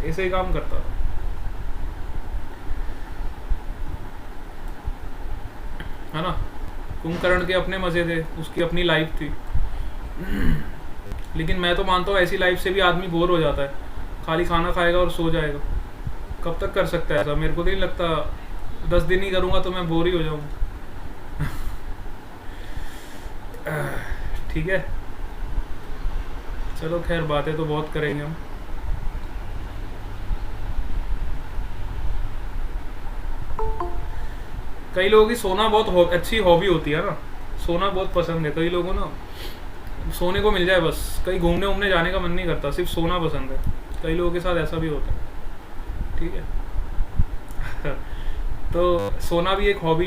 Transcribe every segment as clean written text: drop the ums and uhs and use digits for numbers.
ऐसे ही काम करता था, है ना। कुंभकर्ण के अपने मजे थे, उसकी अपनी लाइफ थी। लेकिन मैं तो मानता हूँ ऐसी लाइफ से भी आदमी बोर हो जाता है, खाली खाना खाएगा और सो जाएगा। कब तक कर सकता है ऐसा? मेरे को तो नहीं लगता 10 दिन ही करूँगा तो मैं बोर ही हो जाऊँगा। ठीक है, चलो खैर, बातें तो बहुत करेंगे हम। कई लोगों की सोना बहुत अच्छी हॉबी होती है ना, सोना बहुत पसंद है कई लोगों ना। सोने को मिल जाए बस, कहीं घूमने उमने जाने का मन नहीं करता, सिर्फ सोना पसंद है। कई लोगों के साथ ऐसा भी होता है, ठीक है। तो सोना भी एक हॉबी,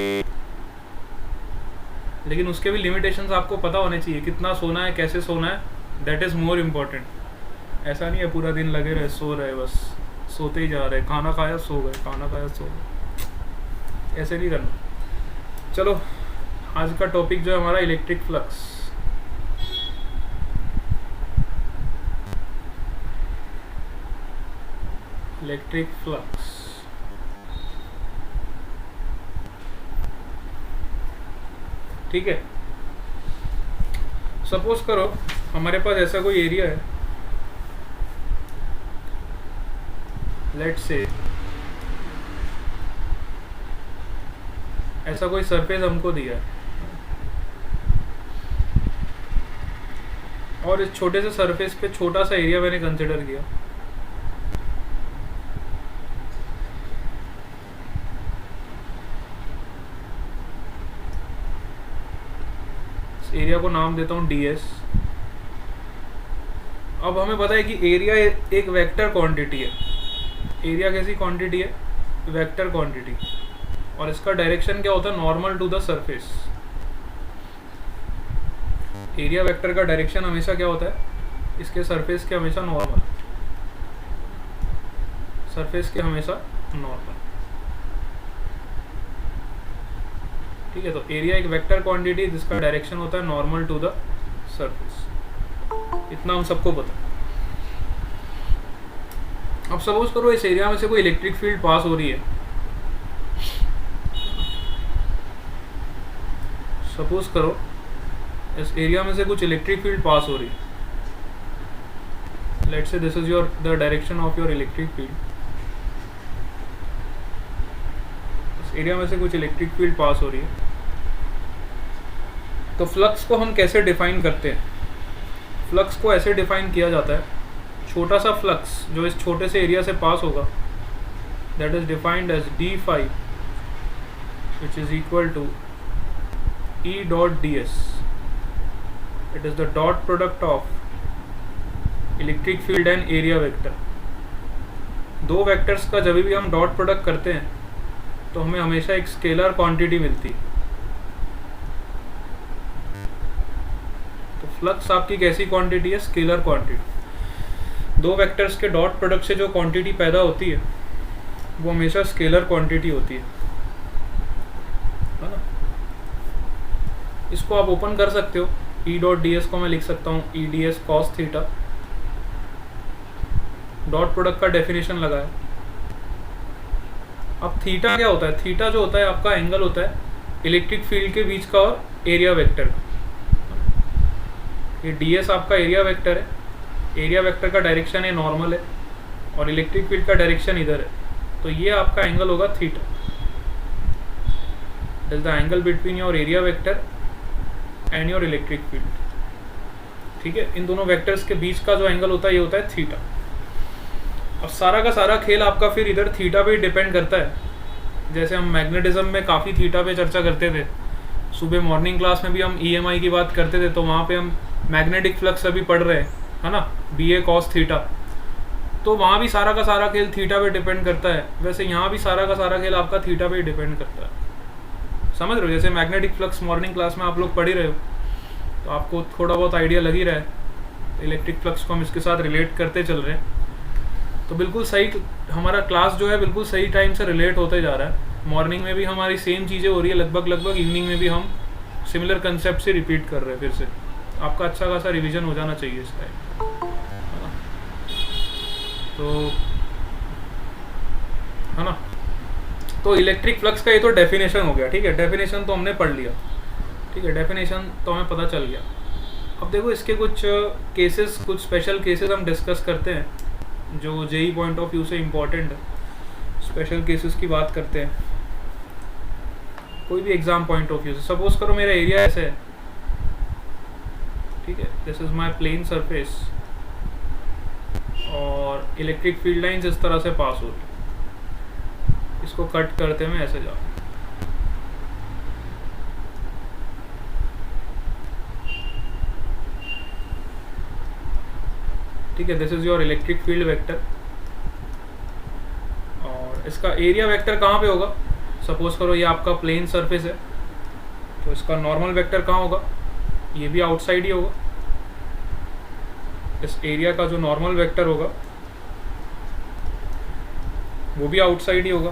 लेकिन उसके भी लिमिटेशंस आपको पता होने चाहिए, कितना सोना है, कैसे सोना है, दैट इज़ मोर इम्पोर्टेंट। ऐसा नहीं है पूरा दिन लगे रहे, सो रहे बस, सोते ही जा रहे, खाना खाया सो गए, खाना खाया सो गए, ऐसे नहीं करना। चलो, आज का टॉपिक जो है हमारा इलेक्ट्रिक फ्लक्स। इलेक्ट्रिक फ्लक्स, ठीक है। सपोज करो हमारे पास ऐसा कोई एरिया है, लेट्स से ऐसा कोई सरफेस हमको दिया है, और इस छोटे से सरफेस पे छोटा सा एरिया मैंने कंसिडर किया। इस एरिया को नाम देता हूँ ds। अब हमें पता है कि एरिया एक वेक्टर क्वांटिटी है। एरिया कैसी क्वांटिटी है? Vector quantity. और इसका डायरेक्शन क्या होता है? Normal to the surface. Area vector का डायरेक्शन हमेशा क्या होता है? इसके सरफेस के हमेशा नॉर्मल, सरफेस के हमेशा नॉर्मल, ठीक है। तो एरिया एक वेक्टर क्वांटिटी जिसका डायरेक्शन होता है नॉर्मल टू द सरफेस, इतना हम सबको पता है। अब सपोज करो इस एरिया में से कोई इलेक्ट्रिक फील्ड पास हो रही है। सपोज करो इस एरिया में से कुछ इलेक्ट्रिक फील्ड पास हो रही है। Let's say this is your the direction of your electric field. इस एरिया में से कुछ इलेक्ट्रिक फील्ड पास हो रही है। तो फ्लक्स को हम कैसे डिफाइन करते हैं? फ्लक्स को ऐसे डिफाइन किया जाता है, छोटा सा फ्लक्स जो इस छोटे से एरिया से पास होगा, that is defined as d phi which is equal to E dot ds. It is the dot product of electric field and area vector. दो वेक्टर्स का जब भी हम डॉट प्रोडक्ट करते हैं तो हमें हमेशा एक स्केलर क्वांटिटी मिलती है। तो फ्लक्स आपकी कैसी क्वांटिटी है? Scalar quantity. दो वेक्टर्स के डॉट प्रोडक्ट से जो क्वांटिटी पैदा होती है वो हमेशा स्केलर क्वांटिटी होती है ना। इसको आप ओपन कर सकते हो, E डॉट डी एस को मैं लिख सकता हूँ E ds cos theta. Dot product का डेफिनेशन लगाया। अब थीटा क्या होता है? थीटा जो होता है आपका एंगल होता है इलेक्ट्रिक फील्ड के बीच का और एरिया वेक्टर का। ये ds आपका एरिया वेक्टर है, एरिया वेक्टर का डायरेक्शन है नॉर्मल है, और इलेक्ट्रिक फील्ड का डायरेक्शन इधर है। तो ये आपका एंगल होगा theta. That is the angle between your area vector and your electric field, ठीक है। इन दोनों वेक्टर्स के बीच का जो एंगल होता है ये होता है थीटा। अब सारा का सारा खेल आपका फिर इधर थीटा पे डिपेंड करता है। जैसे हम मैग्नेटिज्म में काफ़ी थीटा पे चर्चा करते थे, सुबह मॉर्निंग क्लास में भी हम EMI की बात करते थे, तो वहाँ पे हम मैग्नेटिक फ्लक्स अभी पढ़ रहे हैं, है ना, BA cos थीटा। तो वहाँ भी सारा का सारा खेल थीटा पे डिपेंड करता है। वैसे यहाँ भी सारा का सारा खेल आपका थीटा पे डिपेंड करता है, समझ रहे हो। जैसे मैग्नेटिक फ्लक्स मॉर्निंग क्लास में आप लोग पढ़ ही रहे हो, तो आपको थोड़ा बहुत आइडिया लग ही रहा है। इलेक्ट्रिक फ्लक्स को हम इसके साथ रिलेट करते चल रहे हैं, तो बिल्कुल सही हमारा क्लास जो है बिल्कुल सही टाइम से रिलेट होते जा रहा है। मॉर्निंग में भी हमारी सेम चीज़ें हो रही है लगभग, इवनिंग में भी हम सिमिलर कंसेप्ट से रिपीट कर रहे हैं फिर से। आपका अच्छा खासा रिवीजन हो जाना चाहिए इस टाइम। तो है ना। तो इलेक्ट्रिक फ्लक्स का ये तो डेफिनेशन हो गया, ठीक है, डेफिनेशन तो हमने पढ़ लिया, ठीक है, डेफिनेशन तो हमें पता चल गया। अब देखो इसके कुछ केसेस, कुछ स्पेशल केसेस हम डिस्कस करते हैं जो जेई पॉइंट ऑफ व्यू से इम्पोर्टेंट है। स्पेशल केसेस की बात करते हैं कोई भी एग्जाम पॉइंट ऑफ व्यू से। सपोज करो मेरा एरिया ऐसे है, ठीक है, this is my plane surface और इलेक्ट्रिक फील्ड लाइंस इस तरह से पास हो रही, इसको कट करते मैं ऐसे जाऊँ, ठीक है, this is your electric field vector. और इसका एरिया वेक्टर कहाँ पे होगा? सपोज करो ये आपका प्लेन सरफेस है, तो इसका नॉर्मल वेक्टर कहाँ होगा? ये भी आउटसाइड ही होगा। इस एरिया का जो नॉर्मल वेक्टर होगा वो भी आउटसाइड ही होगा।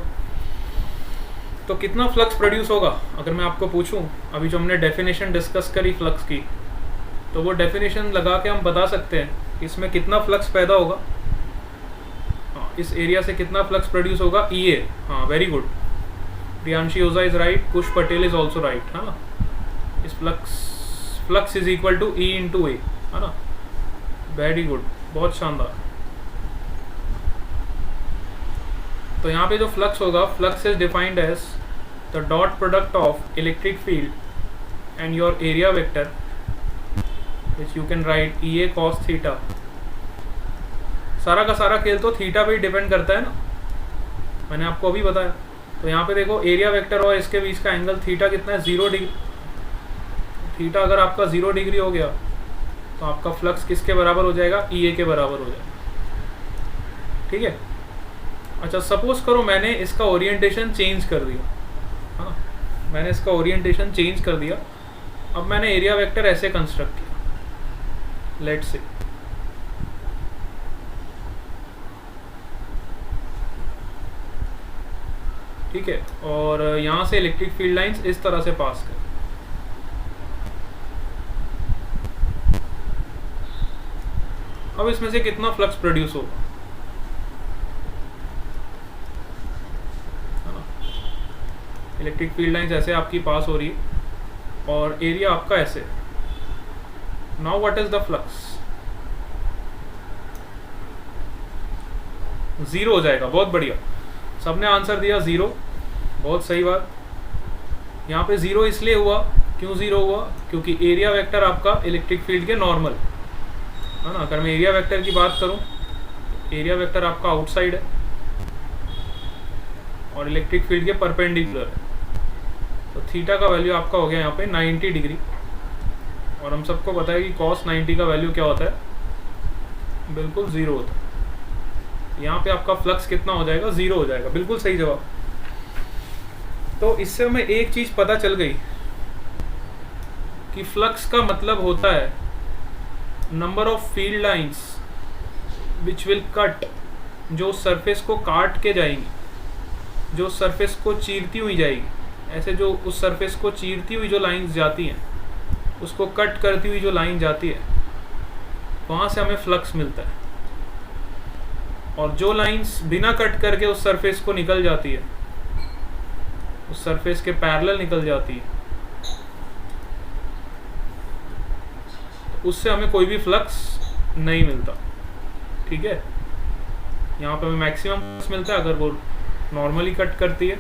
तो कितना फ्लक्स प्रोड्यूस होगा अगर मैं आपको पूछूं, अभी जो हमने डेफिनेशन डिस्कस करी फ्लक्स की, तो वो डेफिनेशन लगा के हम बता सकते हैं इसमें कितना फ्लक्स पैदा होगा। हाँ, इस एरिया से कितना फ्लक्स प्रोड्यूस होगा? E A. हाँ, very good, Priyanshi Ojha is right, Kush Patel is also right, है ना। इस flux is equal to E into A, है ना। वेरी गुड, बहुत शानदार। तो यहाँ पे जो फ्लक्स होगा, flux is defined as the dot product of electric field and your area vector which you can write EA cos theta. सारा का सारा खेल तो थीटा पे ही डिपेंड करता है ना, मैंने आपको अभी बताया। तो यहाँ पे देखो एरिया वेक्टर और इसके बीच का एंगल थीटा कितना है? 0 डिग्री। थीटा अगर आपका 0 डिग्री हो गया तो आपका फ्लक्स किसके बराबर हो जाएगा? EA के बराबर हो जाएगा, ठीक है। अच्छा, सपोज करो मैंने इसका ओरिएंटेशन चेंज कर दिया, हाँ, मैंने इसका ओरिएंटेशन चेंज कर दिया। अब मैंने एरिया वेक्टर ऐसे कंस्ट्रक्ट किया, लेट्स से, ठीक है, और यहाँ से इलेक्ट्रिक फील्ड लाइंस इस तरह से पास कर। अब इसमें से कितना फ्लक्स प्रोड्यूस होगा? इलेक्ट्रिक फील्ड लाइंस ऐसे आपकी पास हो रही है और एरिया आपका ऐसे। Now what is the flux? 0 हो जाएगा। बहुत बढ़िया, सबने आंसर दिया 0, बहुत सही बात। यहाँ पे 0 इसलिए हुआ, क्यों 0 हुआ? क्योंकि एरिया वेक्टर आपका इलेक्ट्रिक फील्ड के नॉर्मल, है ना। अगर मैं एरिया वेक्टर की बात करूँ, एरिया वेक्टर आपका आउटसाइड है और इलेक्ट्रिक फील्ड के परपेंडिकुलर है। तो थीटा का वैल्यू आपका हो गया यहाँ पे 90 डिग्री, और हम सबको पता है कि cos 90 का वैल्यू क्या होता है? बिल्कुल 0 होता है। यहाँ पे आपका फ्लक्स कितना हो जाएगा? 0 हो जाएगा, बिल्कुल सही जवाब। तो इससे हमें एक चीज पता चल गई कि फ्लक्स का मतलब होता है number of field lines which will cut, जो सरफेस को काट के जाएंगी, जो सरफेस को चीरती हुई जाएगी, ऐसे जो उस सरफेस को चीरती हुई जो लाइंस जाती हैं, उसको कट करती हुई जो लाइन जाती है, वहाँ से हमें फ्लक्स मिलता है। और जो लाइंस बिना कट करके उस सरफेस को निकल जाती है, उस सरफेस के पैरेलल निकल जाती है, उससे हमें कोई भी फ्लक्स नहीं मिलता, ठीक है। यहाँ पे हमें मैक्सिमम फ्लक्स मिलता है अगर वो नॉर्मली कट करती है,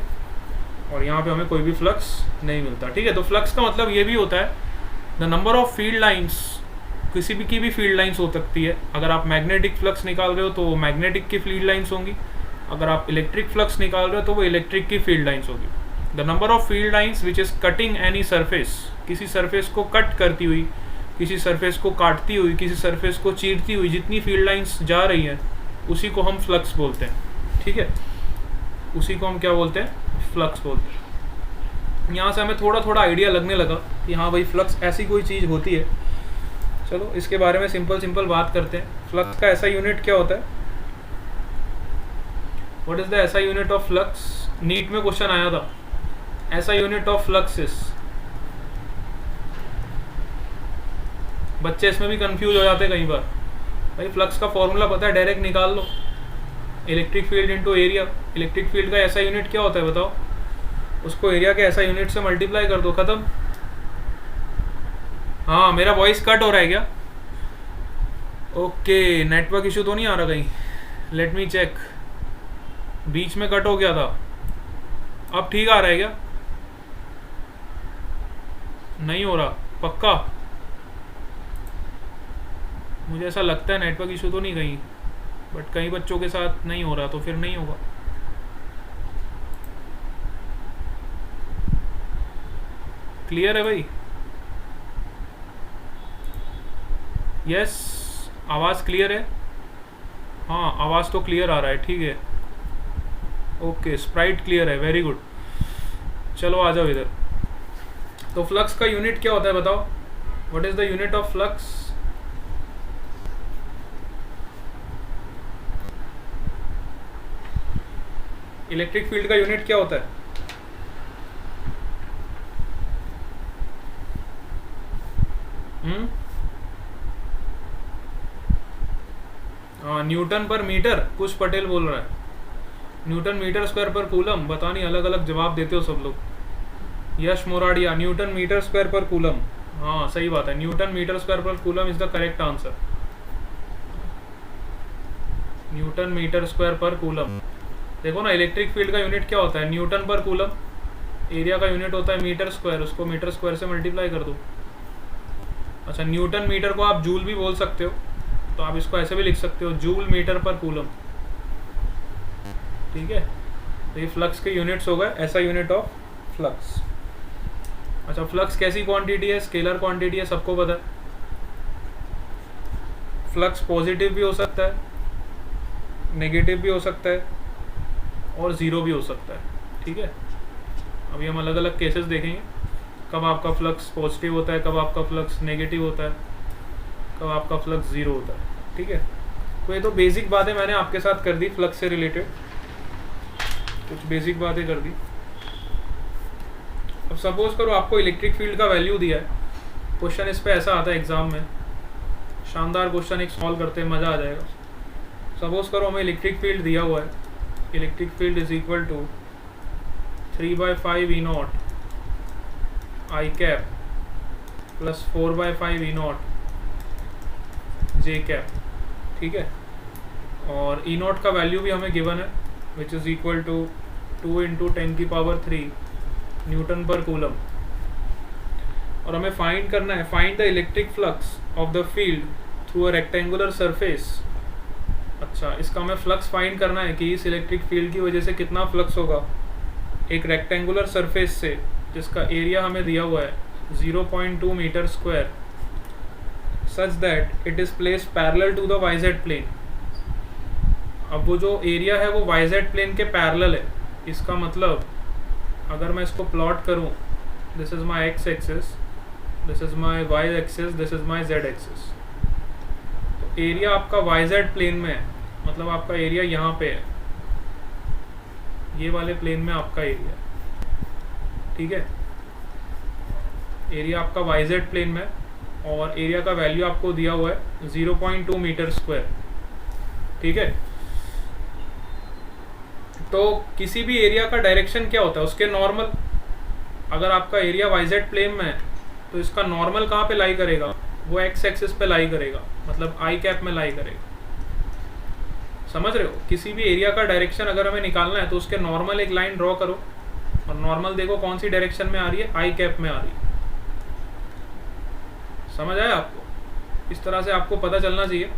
और यहाँ पे हमें कोई भी फ्लक्स नहीं मिलता, ठीक है। तो फ्लक्स का मतलब ये भी होता है the number of field lines, किसी भी की भी फील्ड लाइंस हो सकती है। अगर आप मैग्नेटिक फ्लक्स निकाल रहे हो तो वो मैग्नेटिक की फील्ड लाइंस होंगी, अगर आप इलेक्ट्रिक फ्लक्स निकाल रहे हो तो वो इलेक्ट्रिक की फील्ड लाइंस होगी। The number of field lines which is cutting any surface, किसी सरफेस को कट करती हुई, किसी सरफेस को काटती हुई, किसी सरफेस को चीरती हुई जितनी फील्ड लाइंस जा रही हैं, उसी को हम फ्लक्स बोलते हैं, ठीक है। उसी को हम क्या बोलते हैं? फ्लक्स बोलते हैं। यहाँ से हमें थोड़ा थोड़ा आइडिया लगने लगा कि हाँ भाई फ्लक्स ऐसी कोई चीज़ होती है। चलो इसके बारे में सिंपल बात करते हैं। फ्लक्स का ऐसा यूनिट क्या होता है? व्हाट इज द ऐसा यूनिट ऑफ फ्लक्स? नीट में क्वेश्चन आया था, ऐसा यूनिट ऑफ फ्लक्स इज। बच्चे इसमें भी कंफ्यूज हो जाते हैं कई बार, भाई फ्लक्स का फॉर्मूला पता है डायरेक्ट निकाल लो, electric field into area. Electric field का ऐसा यूनिट क्या होता है बताओ, उसको एरिया के ऐसा यूनिट से मल्टीप्लाई कर दो, खत्म। हाँ मेरा वॉइस कट हो रहा है क्या? ओके, नेटवर्क इशू तो नहीं आ रहा कहीं? लेट मी चेक, बीच में कट हो गया था, अब ठीक आ रहा है क्या? नहीं हो रहा पक्का? मुझे ऐसा लगता है नेटवर्क इशू तो नहीं कहीं, बट कई बच्चों के साथ नहीं हो रहा तो फिर नहीं होगा। क्लियर है भाई? यस, आवाज़ क्लियर है? हाँ आवाज़ तो क्लियर आ रहा है, ठीक है। ओके, स्प्राइट क्लियर है, वेरी गुड। चलो आ जाओ इधर। तो फ्लक्स का यूनिट क्या होता है बताओ, what is the unit of flux? Electric field का यूनिट क्या होता है? हाँ, न्यूटन पर मीटर, कुछ पटेल बोल रहा है। Newton metre square per coulomb, पता नहीं अलग अलग जवाब देते हो सब लोग। Yash Moradiya, newton metre square per coulomb, हाँ सही बात है, newton metre square per coulomb is the correct answer. Newton metre square per coulomb. देखो ना, इलेक्ट्रिक फील्ड का यूनिट क्या होता है? Newton per coulomb. एरिया का यूनिट होता है मीटर स्क्वायर, उसको मीटर स्क्वायर से मल्टीप्लाई कर दो। अच्छा, न्यूटन मीटर को आप जूल भी बोल सकते हो, तो आप इसको ऐसे भी लिख सकते हो, जूल मीटर पर कूलम। ठीक है, तो ये फ्लक्स के यूनिट्स हो गए, ऐसा यूनिट ऑफ फ्लक्स। अच्छा, फ्लक्स कैसी क्वांटिटी है? स्केलर क्वांटिटी है, सबको पता है। फ्लक्स पॉजिटिव भी हो सकता है, नेगेटिव भी हो सकता है, और ज़ीरो भी हो सकता है। ठीक है, अभी हम अलग अलग केसेस देखेंगे, कब आपका फ्लक्स पॉजिटिव होता है, कब आपका फ्लक्स नेगेटिव होता है, कब आपका फ्लक्स ज़ीरो होता है। ठीक है, तो ये तो बेसिक बातें मैंने आपके साथ कर दी, फ्लक्स से रिलेटेड कुछ बेसिक बातें कर दी। अब सपोज करो आपको इलेक्ट्रिक फील्ड का वैल्यू दिया है, क्वेश्चन इस पे ऐसा आता है एग्जाम में, शानदार क्वेश्चन एक सॉल्व करते हैं, मज़ा आ जाएगा। सपोज करो हमें इलेक्ट्रिक फील्ड दिया हुआ है, electric field is equal to 3/5 E0 I cap plus 4/5 E0 J cap. ठीक है, और E0 का वैल्यू भी हमें गिवन है, which is equal to 2 × 10⁻³ newton per coulomb. और हमें फाइंड करना है, find the electric flux of the field through a rectangular surface. अच्छा, इसका हमें फ्लक्स फाइंड करना है कि इस इलेक्ट्रिक फील्ड की वजह से कितना फ्लक्स होगा एक रेक्टेंगुलर सरफेस से, जिसका एरिया हमें दिया हुआ है 0.2 metre square, such that it is place parallel to the YZ plane. अब वो जो एरिया है वो YZ प्लेन के पैरेलल है, इसका मतलब अगर मैं इसको प्लॉट करूं, this is my X axis, this is my Y axis, this is my Z axis. तो एरिया आपका YZ प्लेन में है, मतलब आपका एरिया यहाँ पे है, ये वाले प्लेन में आपका एरिया। ठीक है, एरिया आपका YZ प्लेन में, और एरिया का वैल्यू आपको दिया हुआ है 0.2 मीटर स्क्वायर। ठीक है, तो किसी भी एरिया का डायरेक्शन क्या होता है, उसके नॉर्मल। अगर आपका एरिया YZ प्लेन में है तो इसका नॉर्मल कहाँ पे लाई करेगा? वो X एक्सिस पे लाई करेगा, मतलब I कैप में लाई करेगा। समझ रहे हो? किसी भी एरिया का डायरेक्शन अगर हमें निकालना है तो उसके नॉर्मल एक लाइन ड्रॉ करो, और नॉर्मल देखो कौन सी डायरेक्शन में आ रही है, I कैप में आ रही है। समझ आया आपको? इस तरह से आपको पता चलना चाहिए,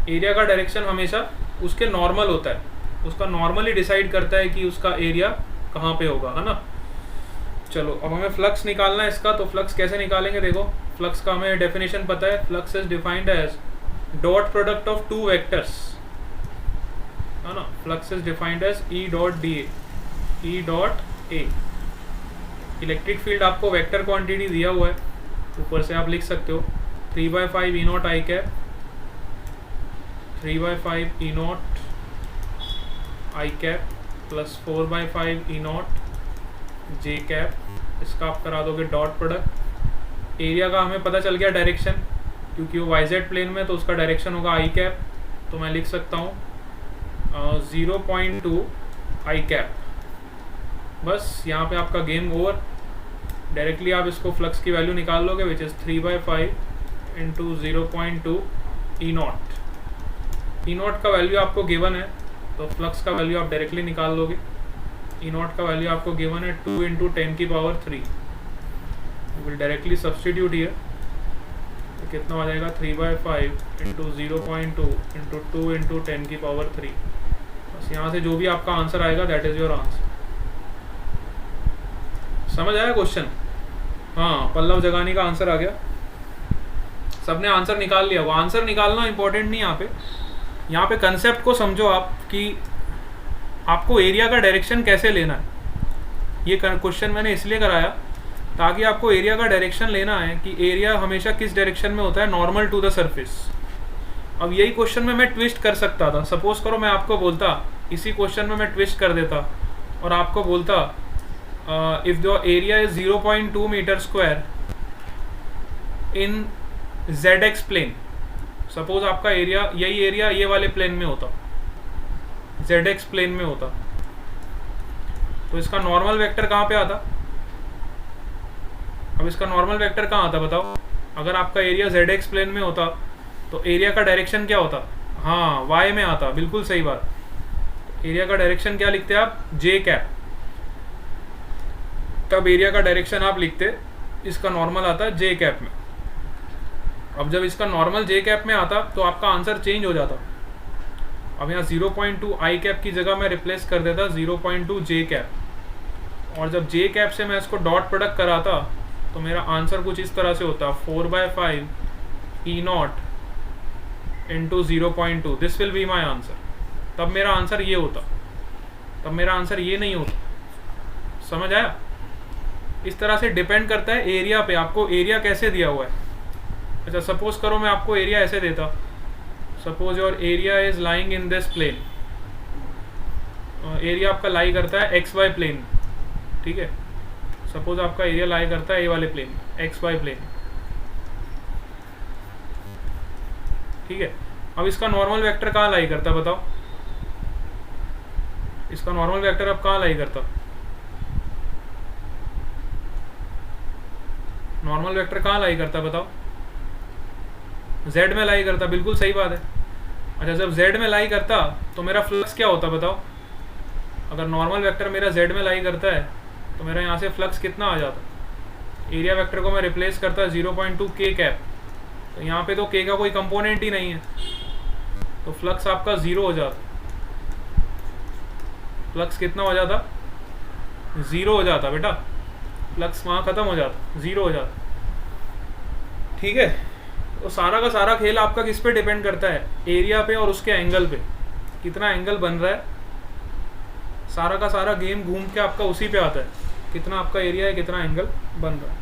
एरिया का डायरेक्शन हमेशा उसके नॉर्मल होता है, उसका नॉर्मल ही डिसाइड करता है कि उसका एरिया कहाँ पे होगा, है ना। चलो अब हमें फ्लक्स निकालना है इसका, तो फ्लक्स कैसे निकालेंगे? देखो, फ्लक्स का हमें डेफिनेशन पता है, flux is defined as dot product of two vectors, है ना। Flux is defined as E.A। Electric field आपको वेक्टर क्वांटिटी दिया हुआ है, ऊपर से आप लिख सकते हो 3/5 E0 I cap, 3/5 E0 I cap plus 4/5 E0 J cap. इसका आप करा दोगे डॉट प्रोडक्ट। एरिया का हमें पता चल गया डायरेक्शन, क्योंकि वो YZ प्लेन में, तो उसका डायरेक्शन होगा I कैप। तो मैं लिख सकता हूँ 0.2 आई कैप। बस यहाँ पे आपका गेम ओवर। डायरेक्टली आप इसको फ्लक्स की वैल्यू निकाल लोगे, which is 3/5 into 0.2 E not. E not का वैल्यू आपको गिवन है, तो फ्लक्स का वैल्यू आप डायरेक्टली निकाल लोगे। ई नॉट का वैल्यू आपको गिवन है 2 into 10⁻³ will directly substitute here. तो कितना हो जाएगा 3/5 इंटू 0.2 इंटू 2 इंटू 10⁻³। बस यहाँ से जो भी आपका आंसर आएगा दैट इज़ योर आंसर। समझ आया क्वेश्चन? हाँ, पल्लव जगानी का आंसर आ गया। सबने आंसर निकाल लिया। वो आंसर निकालना इंपॉर्टेंट नहीं, यहाँ पे कंसेप्ट को समझो आप कि आपको एरिया का डायरेक्शन कैसे लेना है। ये क्वेश्चन मैंने इसलिए कराया ताकि आपको एरिया का डायरेक्शन लेना है कि एरिया हमेशा किस डायरेक्शन में होता है, नॉर्मल टू द सरफेस। अब यही क्वेश्चन में मैं ट्विस्ट कर सकता था। सपोज करो मैं आपको बोलता, इसी क्वेश्चन में मैं ट्विस्ट कर देता और आपको बोलता if the area is 0.2 metre square in ZX plane. Suppose आपका एरिया, यही एरिया ये वाले प्लेन में होता, ZX प्लेन में होता, तो इसका नॉर्मल वेक्टर कहाँ पे आता? अब इसका नॉर्मल वेक्टर कहाँ आता बताओ? अगर आपका एरिया ZX प्लेन में होता तो एरिया का डायरेक्शन क्या होता? हाँ, Y में आता। बिल्कुल सही बात। एरिया का डायरेक्शन क्या लिखते आप? J cap. तब एरिया का डायरेक्शन आप लिखते, इसका नॉर्मल आता J कैप में। अब जब इसका नॉर्मल J कैप में आता तो आपका आंसर चेंज हो जाता। अब यहाँ 0.2 आई कैप की जगह मैं रिप्लेस कर देता 0.2 J कैप, और जब J कैप से मैं इसको डॉट प्रोडक्ट कराता तो मेरा आंसर कुछ इस तरह से होता 4/5 E naught into 0.2। This will be my answer. तब मेरा आंसर ये होता, तब मेरा आंसर ये नहीं होता। समझ आया? इस तरह से डिपेंड करता है एरिया पे, आपको एरिया कैसे दिया हुआ है। अच्छा, सपोज करो मैं आपको एरिया ऐसे देता, suppose your area is lying in this plane. Area आपका लाई करता है XY प्लेन, ठीक है। सपोज आपका एरिया लाई करता है ये वाले प्लेन, XY प्लेन, ठीक है। अब इसका नॉर्मल वेक्टर कहाँ लाई करता है बताओ? इसका नॉर्मल वेक्टर अब कहाँ लाई करता? नॉर्मल वेक्टर कहाँ लाई करता बताओ? Z में लाई करता। बिल्कुल सही बात है। अच्छा, जब Z में लाई करता तो मेरा फ्लक्स क्या होता बताओ? अगर नॉर्मल वेक्टर मेरा Z में लाई करता है तो मेरा यहाँ से फ्लक्स कितना आ जाता? एरिया वेक्टर को मैं रिप्लेस करता 0.2 K कैप, तो यहाँ पे तो K का कोई कंपोनेंट ही नहीं है, तो फ्लक्स आपका 0 हो जाता। फ्लक्स कितना हो जाता? 0 हो जाता बेटा। फ्लक्स वहाँ ख़त्म हो जाता, 0 हो जाता, ठीक है। तो सारा का सारा खेल आपका किस पे डिपेंड करता है? एरिया पे और उसके एंगल पे, कितना एंगल बन रहा है। सारा का सारा गेम घूम के आपका उसी पे आता है, कितना आपका एरिया है, कितना एंगल बन रहा है।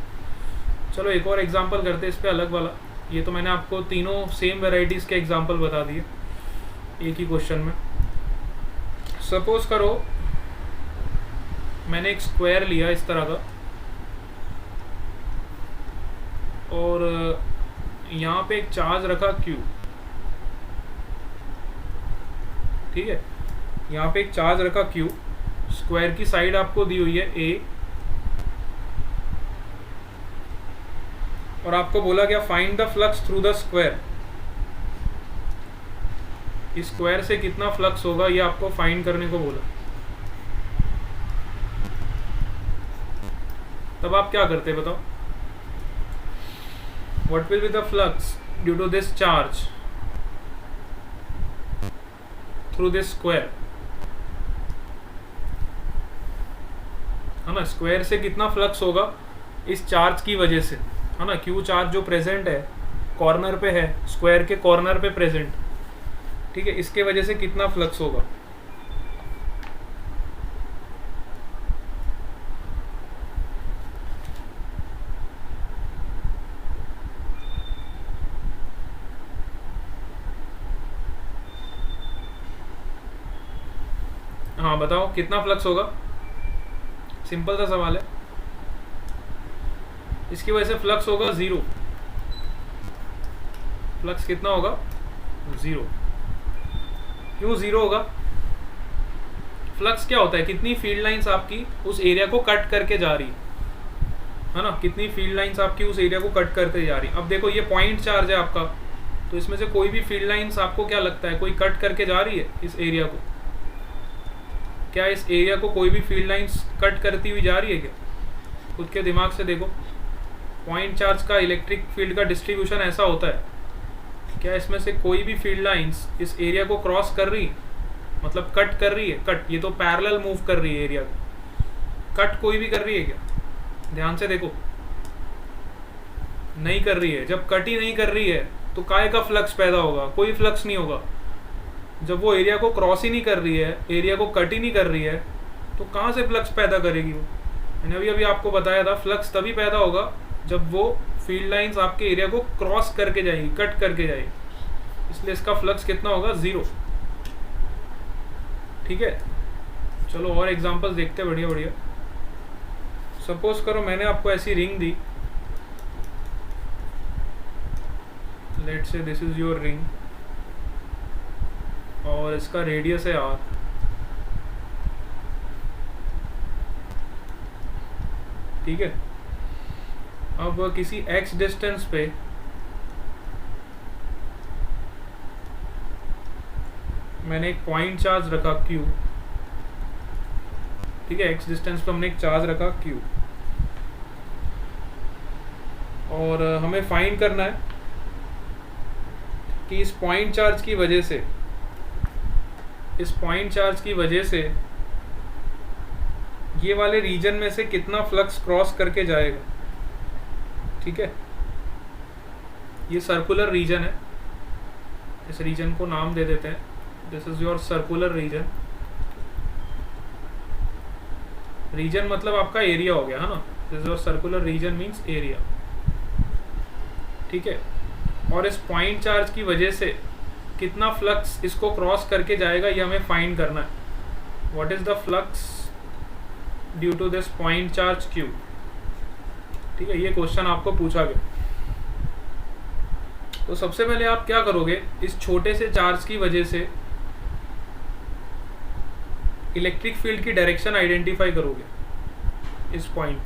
चलो एक और एग्जांपल करते हैं इस पे अलग वाला। ये तो मैंने आपको तीनों सेम वेराइटीज़ के एग्जांपल बता दिए एक ही क्वेश्चन में। सपोज करो मैंने एक स्क्वायर लिया इस तरह का, और यहाँ पे एक चार्ज रखा Q, ठीक है। यहाँ पे एक चार्ज रखा Q, स्क्वायर की साइड आपको दी हुई है A, और आपको बोला गया find the flux through the square. इस स्क्वायर से कितना फ्लक्स होगा ये आपको फाइंड करने को बोला। तब आप क्या करते बताओ? What will be the flux due to this charge through this square? है ना, स्क्वायर से कितना फ्लक्स होगा इस चार्ज की वजह से, है ना। Q चार्ज जो प्रेजेंट है कॉर्नर पे है, स्क्वायर के कॉर्नर पे प्रेजेंट, ठीक है, इसके वजह से कितना फ्लक्स होगा। हाँ बताओ कितना फ्लक्स होगा? सिंपल सा सवाल है। इसकी वजह से फ्लक्स होगा 0। फ्लक्स कितना होगा? 0। क्यों 0 होगा? फ्लक्स क्या होता है, कितनी फील्ड लाइंस आपकी उस एरिया को कट करके जा रही है ना, कितनी फील्ड लाइंस आपकी उस एरिया को कट करते जा रही। अब देखो ये पॉइंट चार्ज है आपका, तो इसमें से कोई भी फील्ड लाइंस आपको क्या लगता है, कोई कट करके जा रही है इस एरिया को? क्या इस एरिया को कोई भी फील्ड लाइंस कट करती हुई जा रही है क्या? खुद के दिमाग से देखो। पॉइंट चार्ज का इलेक्ट्रिक फील्ड का डिस्ट्रीब्यूशन ऐसा होता है, क्या इसमें से कोई भी फील्ड लाइंस इस एरिया को क्रॉस कर रही है, मतलब कट कर रही है? कट, ये तो पैरेलल मूव कर रही है एरिया को, कट कोई भी कर रही है क्या? ध्यान से देखो, नहीं कर रही है। जब कट ही नहीं कर रही है तो काय का फ्लक्स पैदा होगा? कोई फ्लक्स नहीं होगा। जब वो एरिया को क्रॉस ही नहीं कर रही है, एरिया को कट ही नहीं कर रही है, तो कहाँ से फ्लक्स पैदा करेगी वो? मैंने अभी अभी आपको बताया था, फ्लक्स तभी पैदा होगा जब वो फील्ड लाइंस आपके एरिया को क्रॉस करके जाएगी, कट करके जाएगी। इसलिए इसका फ्लक्स कितना होगा? 0। ठीक है, चलो और एग्जांपल्स देखते हैं बढ़िया बढ़िया। सपोज करो मैंने आपको ऐसी ring the, let's say this is your ring, और इसका रेडियस है r। ठीक है, अब किसी x डिस्टेंस पे मैंने एक पॉइंट चार्ज रखा q। ठीक है, x डिस्टेंस पे हमने एक चार्ज रखा q, और हमें फाइंड करना है कि इस पॉइंट चार्ज की वजह से, इस पॉइंट चार्ज की वजह से ये वाले रीजन में से कितना फ्लक्स क्रॉस करके जाएगा। ठीक है, ये सर्कुलर रीजन है, इस रीजन को नाम दे देते हैं, this is your circular region. Region मतलब आपका एरिया हो गया है ना, this is your circular region means area. ठीक है, और इस पॉइंट चार्ज की वजह से कितना फ्लक्स इसको क्रॉस करके जाएगा, ये हमें फाइंड करना है। What is the flux due to this point charge q। ठीक है, ये क्वेश्चन आपको पूछा गया। तो सबसे पहले आप क्या करोगे, इस छोटे से चार्ज की वजह से इलेक्ट्रिक फील्ड की डायरेक्शन आइडेंटिफाई करोगे इस पॉइंट।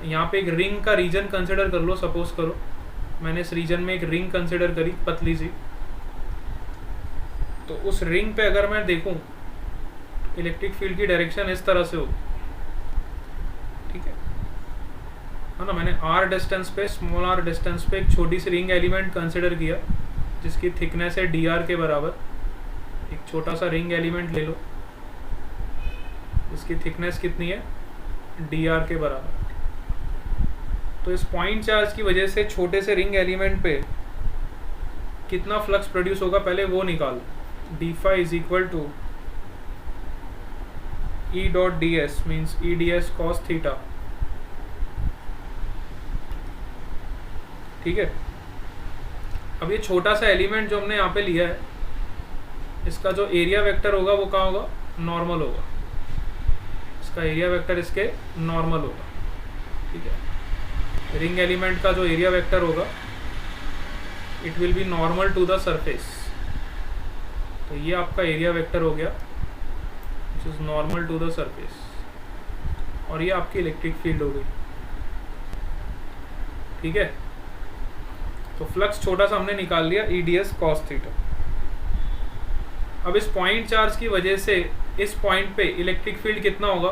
यहाँ पे एक रिंग का रीजन कंसिडर कर लो। सपोज करो मैंने इस रीजन में एक रिंग कंसिडर करी, पतली सी, तो उस रिंग पे अगर मैं देखूं इलेक्ट्रिक फील्ड की डायरेक्शन इस तरह से होगी। ठीक है ना, मैंने r डिस्टेंस पे, स्मॉल r डिस्टेंस पे एक छोटी सी रिंग एलिमेंट कंसिडर किया जिसकी थिकनेस है dr के बराबर। एक छोटा सा रिंग एलिमेंट ले लो, इसकी थिकनेस कितनी है? dr के बराबर। तो इस पॉइंट चार्ज की वजह से छोटे से रिंग एलिमेंट पे कितना फ्लक्स प्रोड्यूस होगा, पहले वो निकालो। d phi is equal to E dot ds means E ds cos theta. ठीक है, अब ये छोटा सा एलिमेंट जो हमने यहाँ पे लिया है, इसका जो एरिया वेक्टर होगा वो कहाँ होगा? नॉर्मल होगा। इसका एरिया वेक्टर इसके नॉर्मल होगा। ठीक है, रिंग एलिमेंट का जो एरिया वेक्टर होगा it will be normal to the surface. तो ये आपका एरिया वेक्टर हो गया which is normal to the surface, और ये आपकी इलेक्ट्रिक फील्ड हो गई। ठीक है, तो फ्लक्स छोटा सा हमने निकाल लिया, ई डी एस कॉस थीटा। अब इस पॉइंट चार्ज की वजह से इस पॉइंट पे इलेक्ट्रिक फील्ड कितना होगा?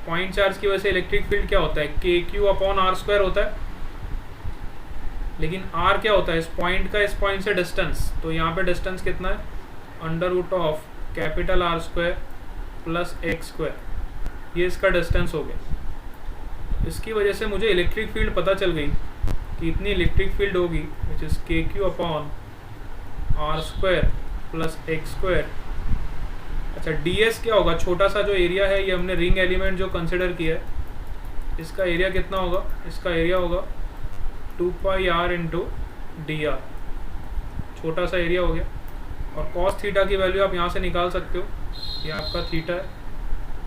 पॉइंट चार्ज की वजह से इलेक्ट्रिक फील्ड क्या होता है? के क्यू अपॉन आर स्क्वायर होता है। लेकिन आर क्या होता है? इस पॉइंट का इस पॉइंट से डिस्टेंस। तो यहाँ पे डिस्टेंस कितना है? Under root of capital R square plus x square, ये इसका डिस्टेंस हो गया। इसकी वजह से मुझे इलेक्ट्रिक फील्ड पता चल गई कि इतनी इलेक्ट्रिक फील्ड होगी which is K Q upon R square plus x square. अच्छा, डी एस क्या होगा? छोटा सा जो एरिया है, ये हमने रिंग एलिमेंट जो कंसिडर किया है, इसका एरिया कितना होगा? इसका एरिया होगा 2 पाई आर इंटू डी आर। छोटा सा एरिया हो गया। और कॉस थीटा की वैल्यू आप यहाँ से निकाल सकते हो, ये आपका थीटा है।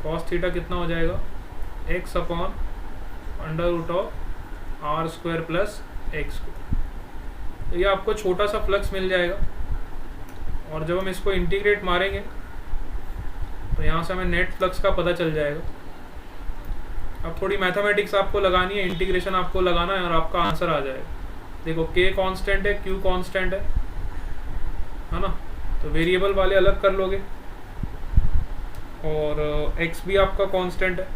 कॉस थीटा कितना हो जाएगा? X upon under root of R square plus x square. तो ये आपको छोटा सा फ्लक्स मिल जाएगा। और जब हम इसको इंटीग्रेट मारेंगे तो यहाँ से हमें नेट फ्लक्स का पता चल जाएगा। अब थोड़ी मैथमेटिक्स आपको लगानी है, इंटीग्रेशन आपको लगाना है और आपका आंसर आ जाएगा। देखो k कांस्टेंट है, q कांस्टेंट है ना, तो वेरिएबल वाले अलग कर लोगे और x भी आपका कांस्टेंट है,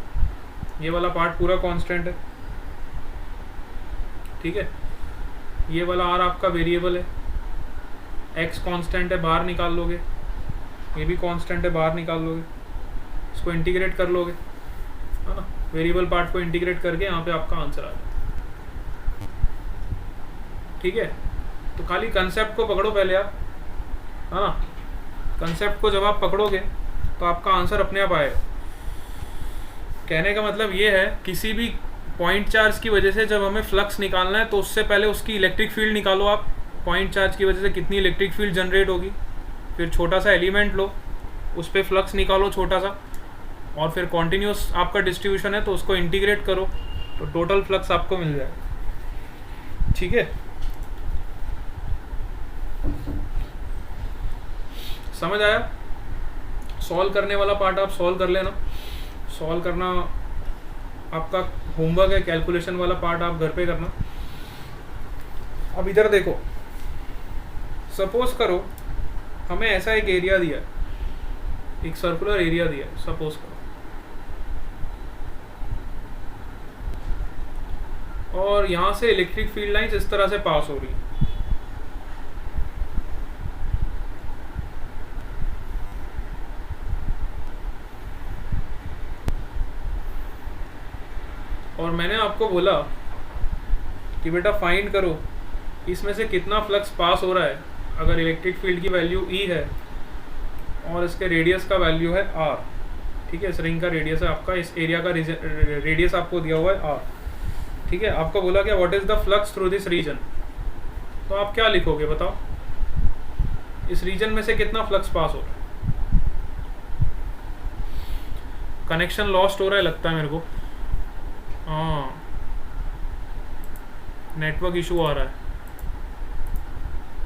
ये वाला पार्ट पूरा कांस्टेंट है, ठीक है। ये वाला r आपका वेरिएबल है, x कांस्टेंट है, बाहर निकाल लोगे, ये भी कांस्टेंट है, बाहर निकाल लोगे, इसको इंटीग्रेट कर लोगे, है ना, वेरिएबल पार्ट को इंटीग्रेट करके यहाँ पे आपका आंसर आ जाए, ठीक है। तो खाली कंसेप्ट को पकड़ो पहले आप, है ना, कंसेप्ट को जब आप पकड़ोगे तो आपका आंसर अपने आप आएगा। कहने का मतलब ये है, किसी भी पॉइंट चार्ज की वजह से जब हमें फ्लक्स निकालना है तो उससे पहले उसकी इलेक्ट्रिक फील्ड निकालो आप, पॉइंट चार्ज की वजह से कितनी इलेक्ट्रिक फील्ड जनरेट होगी, फिर छोटा सा एलिमेंट लो, उस पर फ्लक्स निकालो छोटा सा, और फिर कॉन्टिन्यूस आपका डिस्ट्रीब्यूशन है तो उसको इंटीग्रेट करो तो टोटल फ्लक्स आपको मिल जाएगा, ठीक है। समझ आया? सॉल्व करने वाला पार्ट आप सॉल्व कर लेना, सॉल्व करना आपका होमवर्क है, कैलकुलेशन वाला पार्ट आप घर पे करना। अब इधर देखो, सपोज करो हमें ऐसा एक एरिया दिया है, एक सर्कुलर एरिया दिया है, सपोज करो, और यहाँ से इलेक्ट्रिक फील्ड लाइंस इस तरह से पास हो रही है, और मैंने आपको बोला कि बेटा फाइंड करो इसमें से कितना फ्लक्स पास हो रहा है, अगर इलेक्ट्रिक फील्ड की वैल्यू E है और इसके रेडियस का वैल्यू है R, ठीक है, इस रिंग का रेडियस है आपका, इस एरिया का रेडियस आपको दिया हुआ है R, ठीक है। आपको बोला क्या what is the flux through this region, तो आप क्या लिखोगे बताओ, इस रीजन में से कितना फ्लक्स पास हो रहा है। कनेक्शन लॉस्ट हो रहा है लगता है मेरे को, हाँ नेटवर्क इशू आ रहा है,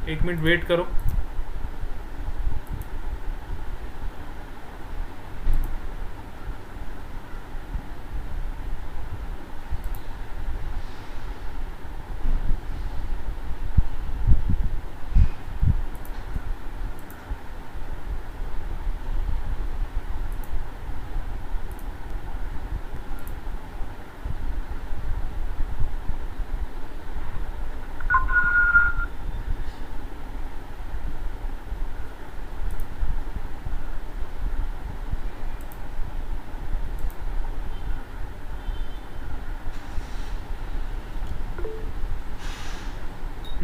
एक मिनट वेट करो।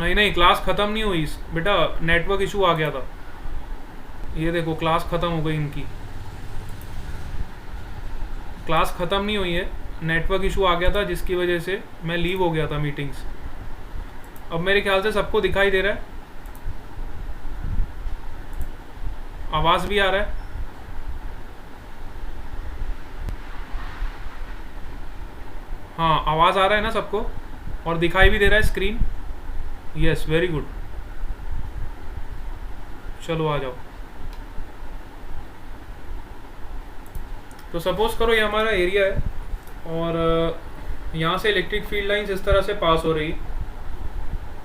नहीं क्लास ख़त्म नहीं हुई बेटा, नेटवर्क इशू आ गया था, ये देखो क्लास ख़त्म हो गई इनकी, क्लास ख़त्म नहीं हुई है, नेटवर्क इशू आ गया था जिसकी वजह से मैं लीव हो गया था मीटिंग्स। अब मेरे ख्याल से सबको दिखाई दे रहा है, आवाज़ भी आ रहा है, हाँ आवाज़ आ रहा है ना सबको, और दिखाई भी दे रहा है स्क्रीन, यस वेरी गुड, चलो आ जाओ। तो सपोज करो ये हमारा एरिया है और यहाँ से इलेक्ट्रिक फील्ड लाइंस इस तरह से पास हो रही है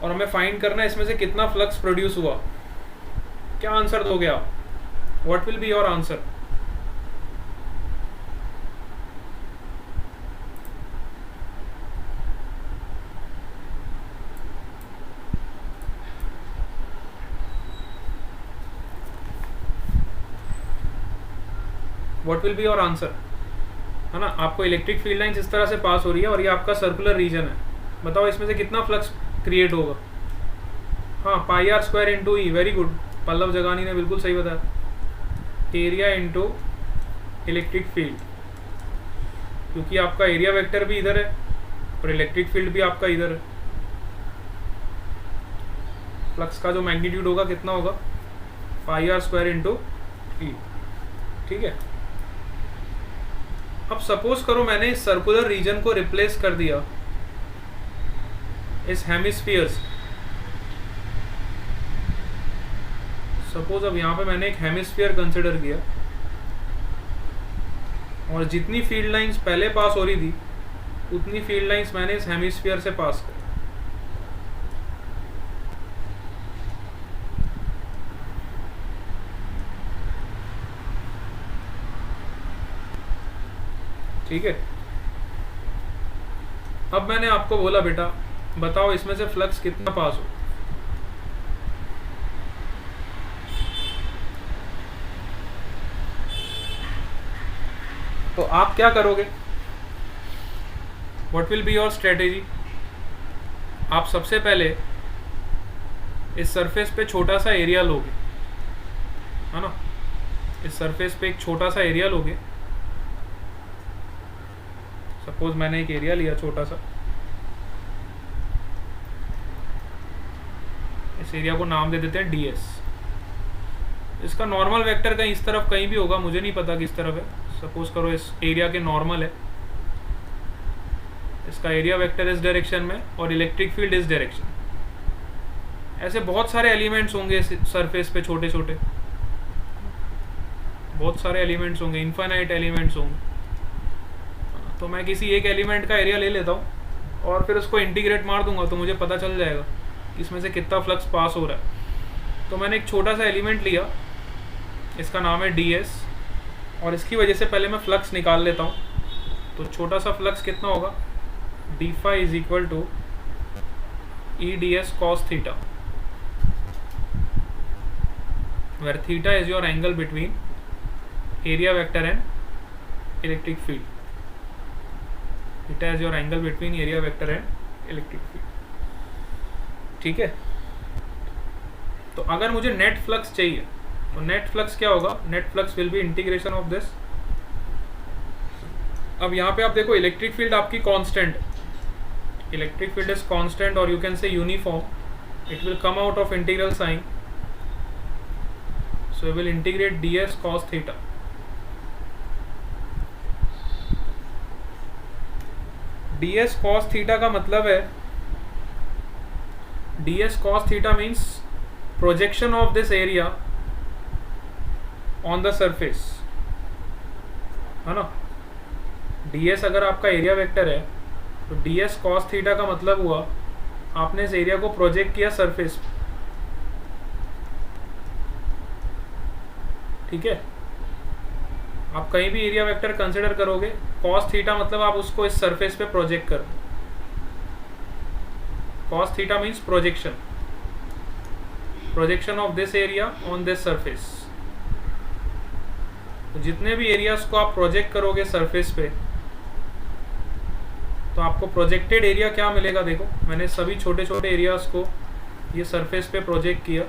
और हमें फाइंड करना है इसमें से कितना फ्लक्स प्रोड्यूस हुआ। क्या आंसर दोगे आप, what will be your answer? What will be your answer, है ना। आपको इलेक्ट्रिक फील्ड लाइंस इस तरह से पास हो रही है और ये आपका सर्कुलर रीजन है, बताओ इसमें से कितना फ्लक्स क्रिएट होगा। हाँ pi are square into E, very good, Pallav Jagani ने बिल्कुल सही बताया, एरिया इंटू इलेक्ट्रिक फील्ड, क्योंकि आपका एरिया वेक्टर भी इधर है और इलेक्ट्रिक फील्ड भी आपका इधर है। फ्लक्स का जो मैग्नीट्यूड होगा कितना होगा, पाई आर स्क्वायर इंटू ई, ठीक है। अब सपोज करो मैंने इस सर्कुलर रीजन को रिप्लेस कर दिया इस हेमिस्फीयर से, सपोज अब यहाँ पे मैंने एक हेमिस्फीयर कंसिडर किया और जितनी फील्ड लाइंस पहले पास हो रही थी उतनी फील्ड लाइंस मैंने इस हेमिस्फीयर से पास करी। ठीक है, अब मैंने आपको बोला बेटा बताओ इसमें से फ्लक्स कितना पास हो। तो आप क्या करोगे, what will be your strategy. आप सबसे पहले इस सरफेस पे छोटा सा एरिया लोगे, है ना, इस सरफेस पे एक छोटा सा एरिया लोगे। सपोज मैंने एक एरिया लिया छोटा सा, इस एरिया को नाम दे देते हैं ds। इसका नॉर्मल वेक्टर कहीं इस तरफ कहीं भी होगा, मुझे नहीं पता किस तरफ है। सपोज करो इस एरिया के नॉर्मल है, इसका एरिया वेक्टर इस डायरेक्शन में और इलेक्ट्रिक फील्ड इस डायरेक्शन। ऐसे बहुत सारे एलिमेंट्स होंगे सरफेस पे, छोटे छोटे बहुत सारे एलिमेंट्स होंगे, इनफाइनाइट एलिमेंट्स होंगे। तो मैं किसी एक एलिमेंट का एरिया ले लेता हूँ और फिर उसको इंटीग्रेट मार दूंगा तो मुझे पता चल जाएगा कि इसमें से कितना फ्लक्स पास हो रहा है। तो मैंने एक छोटा सा एलिमेंट लिया, इसका नाम है ds, और इसकी वजह से पहले मैं फ्लक्स निकाल लेता हूँ। तो छोटा सा फ्लक्स कितना होगा, d phi is equal to e ds cos theta, where theta is your angle between area vector and electric field. Theta is your angle between area vector and electric field. ठीक है, तो अगर मुझे net flux चाहिए तो net flux क्या होगा, net flux will be integration of this. अब यहाँ पे आप देखो इलेक्ट्रिक फील्ड आपकी constant, electric field is constant और you can say uniform, it will come out of integral sign, so we will integrate ds cos theta। ds cos theta का मतलब है, ds cos theta means projection of this area on the surface, है ना। ds अगर आपका area vector है तो ds cos theta का मतलब हुआ आपने इस एरिया को प्रोजेक्ट किया सरफेस पे। ठीक है, आप कहीं भी एरिया वेक्टर कंसिडर करोगे, cos थीटा मतलब आप उसको इस सरफेस पे प्रोजेक्ट कर, cos theta means projection, projection of this area on this surface. तो जितने भी एरियाज को आप प्रोजेक्ट करोगे सरफेस पे तो आपको प्रोजेक्टेड एरिया क्या मिलेगा। देखो मैंने सभी छोटे छोटे एरियाज को ये सरफेस पे प्रोजेक्ट किया,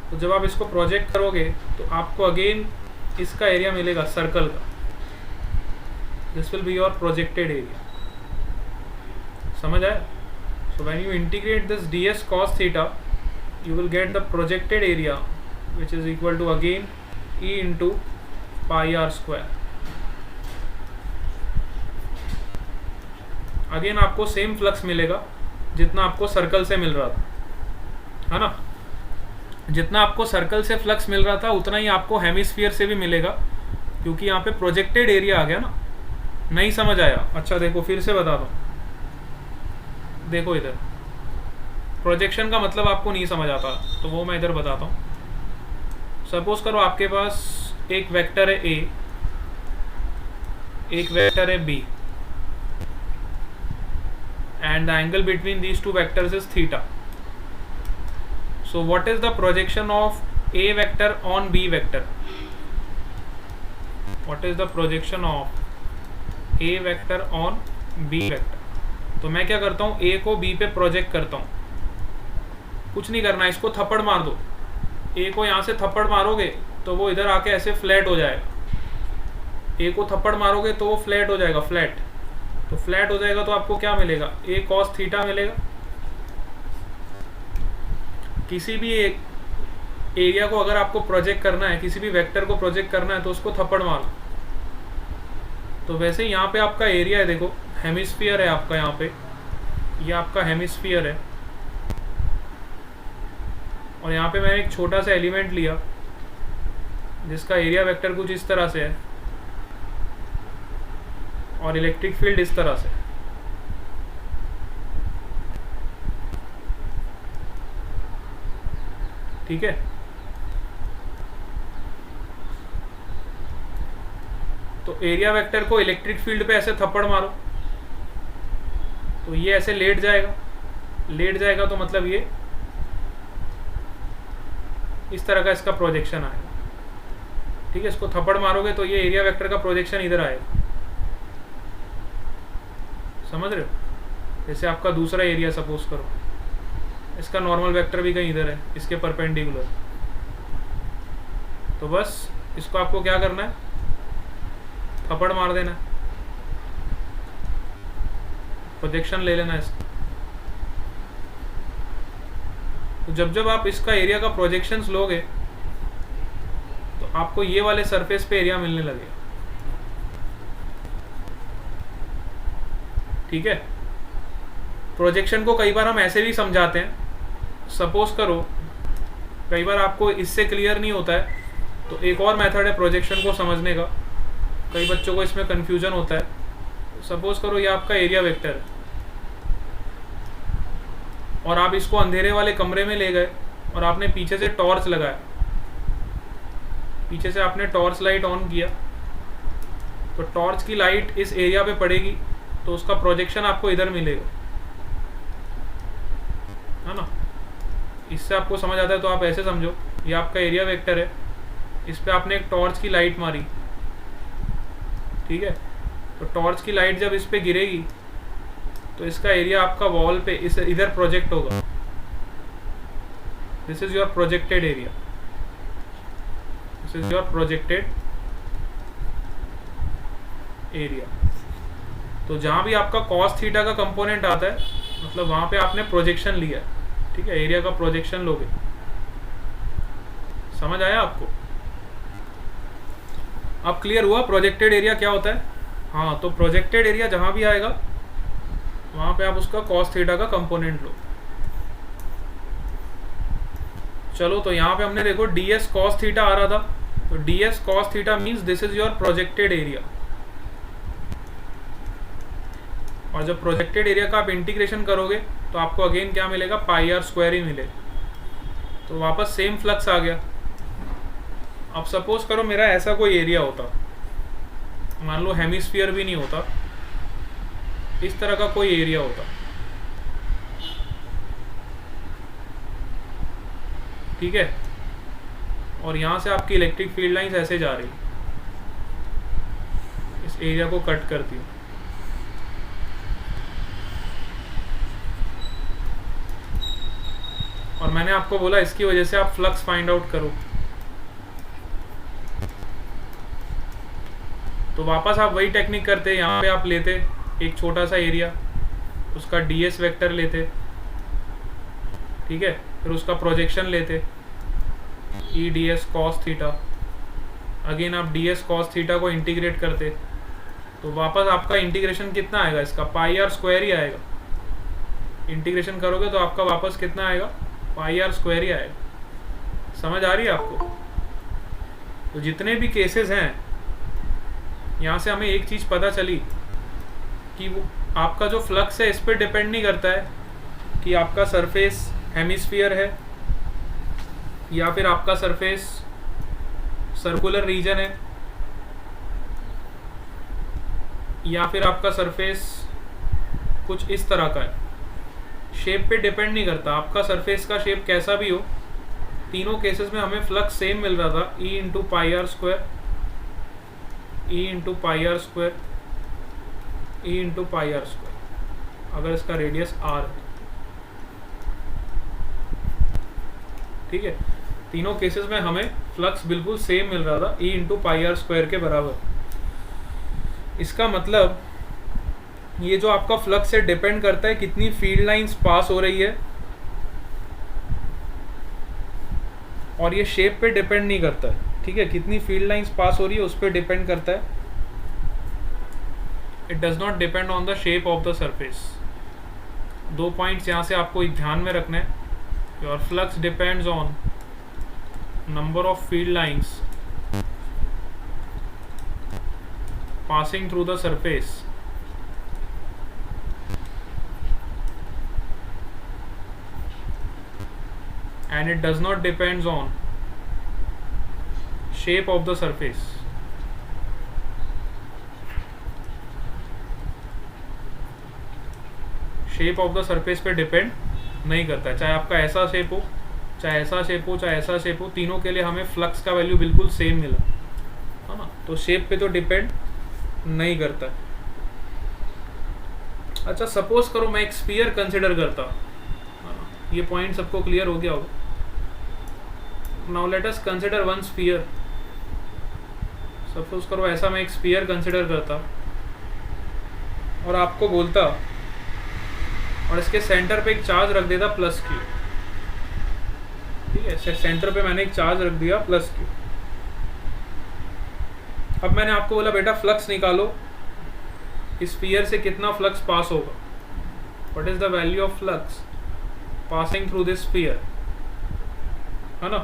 तो जब आप इसको प्रोजेक्ट करोगे तो आपको अगेन इसका एरिया मिलेगा सर्कल का, this will be your projected area. समझ आया। So when you integrate this ds cos theta you will get the projected area which is equal to again E into pi r square। Again आपको same flux मिलेगा जितना आपको circle से मिल रहा था, है ना। जितना आपको सर्कल से फ्लक्स मिल रहा था उतना ही आपको हेमिस्फीयर से भी मिलेगा, क्योंकि यहाँ पे प्रोजेक्टेड एरिया आ गया ना। नहीं समझ आया? अच्छा देखो फिर से बता दो, देखो इधर प्रोजेक्शन का मतलब आपको नहीं समझ आता तो वो मैं इधर बताता हूँ। सपोज करो आपके पास एक वेक्टर है a, एक वेक्टर है b, and the angle between these two vectors is theta. So what is the projection of a vector on b vector? What is the projection of a vector on b vector? तो मैं क्या करता हूँ, a को b पे project करता हूँ। कुछ नहीं करना, इसको थप्पड़ मार दो। a को यहाँ से थप्पड़ मारोगे तो वो इधर आके ऐसे फ्लैट हो जाएगा। a को थप्पड़ मारोगे तो वो फ्लैट हो जाएगा, फ्लैट। तो फ्लैट हो जाएगा तो आपको क्या मिलेगा, a cos थीटा मिलेगा। किसी भी एक एरिया को अगर आपको प्रोजेक्ट करना है, किसी भी वेक्टर को प्रोजेक्ट करना है तो उसको थप्पड़ मारो। तो वैसे यहाँ पे आपका एरिया है, देखो हेमिस्फीयर है आपका, यहाँ पे ये आपका हेमिस्फीयर है। और यहाँ पे मैंने एक छोटा सा एलिमेंट लिया जिसका एरिया वेक्टर कुछ इस तरह से है और इलेक्ट्रिक फील्ड इस तरह से। ठीक है, तो एरिया वेक्टर को इलेक्ट्रिक फील्ड पे ऐसे थप्पड़ मारो तो ये ऐसे लेट जाएगा। लेट जाएगा तो मतलब ये इस तरह का इसका प्रोजेक्शन आएगा। ठीक है, इसको थप्पड़ मारोगे तो ये एरिया वेक्टर का प्रोजेक्शन इधर आएगा। समझ रहे हो? जैसे आपका दूसरा एरिया सपोज करो, इसका नॉर्मल वेक्टर भी कहीं इधर है, इसके परपेंडिकुलर। तो बस इसको आपको क्या करना है, थप्पड़ मार देना, प्रोजेक्शन ले लेना इसका। तो जब जब आप इसका एरिया का प्रोजेक्शंस लोगे तो आपको ये वाले सरफेस पे एरिया मिलने लगेगा। ठीक है, प्रोजेक्शन को कई बार हम ऐसे भी समझाते हैं। सपोज करो कई बार आपको इससे क्लियर नहीं होता है तो एक और मेथड है प्रोजेक्शन को समझने का। कई बच्चों को इसमें कंफ्यूजन होता है। सपोज करो ये आपका एरिया वेक्टर है और आप इसको अंधेरे वाले कमरे में ले गए और आपने पीछे से टॉर्च लगाया, पीछे से आपने टॉर्च लाइट ऑन किया तो टॉर्च की लाइट इस एरिया पे पड़ेगी तो उसका प्रोजेक्शन आपको इधर मिलेगा, है ना। इससे आपको समझ आता है तो आप ऐसे समझो, ये आपका एरिया वेक्टर है, इस पे आपने एक टॉर्च की लाइट मारी। ठीक है, तो टॉर्च की लाइट जब इस पे गिरेगी तो इसका एरिया आपका वॉल पे इस इधर प्रोजेक्ट होगा। This is your projected area, this is your projected area. तो जहां भी आपका cos थीटा का कंपोनेंट आता है मतलब वहां पे आपने प्रोजेक्शन लिया है। ठीक है, एरिया का प्रोजेक्शन लोगे। समझ आया आपको? अब क्लियर हुआ प्रोजेक्टेड एरिया क्या होता है? हाँ, तो प्रोजेक्टेड एरिया जहां भी आएगा वहां पे आप उसका cos थीटा का कंपोनेंट लो। चलो, तो यहाँ पे हमने देखो ds cos थीटा आ रहा था, तो ds cos theta means this is your projected area. और जब प्रोजेक्टेड एरिया का आप इंटीग्रेशन करोगे तो आपको अगेन क्या मिलेगा, पाई आर स्क्वायर ही मिलेगा। तो वापस सेम फ्लक्स आ गया। अब सपोज करो मेरा ऐसा कोई एरिया होता, मान लो हेमिस्फीयर भी नहीं होता, इस तरह का कोई एरिया होता। ठीक है, और यहां से आपकी इलेक्ट्रिक फील्ड लाइंस ऐसे जा रही, इस एरिया को कट करती है। और मैंने आपको बोला इसकी वजह से आप फ्लक्स फाइंड आउट करो। तो वापस आप वही टेक्निक करते, यहाँ पे आप लेते एक छोटा सा एरिया, उसका ds वेक्टर लेते। ठीक है, फिर उसका प्रोजेक्शन लेते ई ds cos थीटा। अगेन आप ds cos थीटा को इंटीग्रेट करते तो वापस आपका इंटीग्रेशन कितना आएगा, इसका पाई आर स्क्वायर ही आएगा। इंटीग्रेशन करोगे तो आपका वापस कितना आएगा, पाई आर स्क्वायर ही आएगा। समझ आ रही है आपको? तो जितने भी केसेस हैं यहाँ से हमें एक चीज़ पता चली कि वो आपका जो फ्लक्स है इस पर डिपेंड नहीं करता है कि आपका सरफेस हेमिस्फीयर है या फिर आपका सरफेस सर्कुलर रीजन है या फिर आपका सरफेस कुछ इस तरह का है। शेप पे डिपेंड नहीं करता, आपका सरफेस का शेप कैसा भी हो, तीनों केसेस में हमें फ्लक्स सेम मिल रहा था, E into pi are square, E into pi are square, E into pi are square, अगर इसका रेडियस आर है। ठीक है, तीनों केसेस में हमें फ्लक्स बिल्कुल सेम मिल रहा था, E into pi are square के बराबर। इसका मतलब ये जो आपका फ्लक्स है डिपेंड करता है कितनी फील्ड लाइंस पास हो रही है, और ये शेप पे डिपेंड नहीं करता है। ठीक है, कितनी फील्ड लाइंस पास हो रही है उस पर डिपेंड करता है। It does not depend on the shape of the surface. 2 points यहाँ से आपको ध्यान में रखना है। your flux depends on number of field lines passing through the surface and it does not depends on shape of the surface. Shape of the surface पे depend नहीं करता है, चाहे आपका ऐसा शेप हो, चाहे ऐसा शेप हो, चाहे ऐसा शेप हो, तीनों के लिए हमें फ्लक्स का वैल्यू बिल्कुल सेम मिला है ना, तो शेप पे तो डिपेंड नहीं करता है। अच्छा सपोज करो मैं एक स्फीयर कंसिडर करता, ये पॉइंट सबको क्लियर हो गया होगा। Now let us consider one sphere. Suppose करो ऐसा मैं एक स्फीयर कंसिडर करता और आपको बोलता, और इसके सेंटर पे एक चार्ज रख देता प्लस क्यू, ठीक है, सेंटर पे मैंने एक चार्ज रख दिया प्लस क्यू। अब मैंने आपको बोला बेटा फ्लक्स निकालो, इस स्फीयर से कितना फ्लक्स पास होगा, what is the value of flux passing through this sphere, है ना।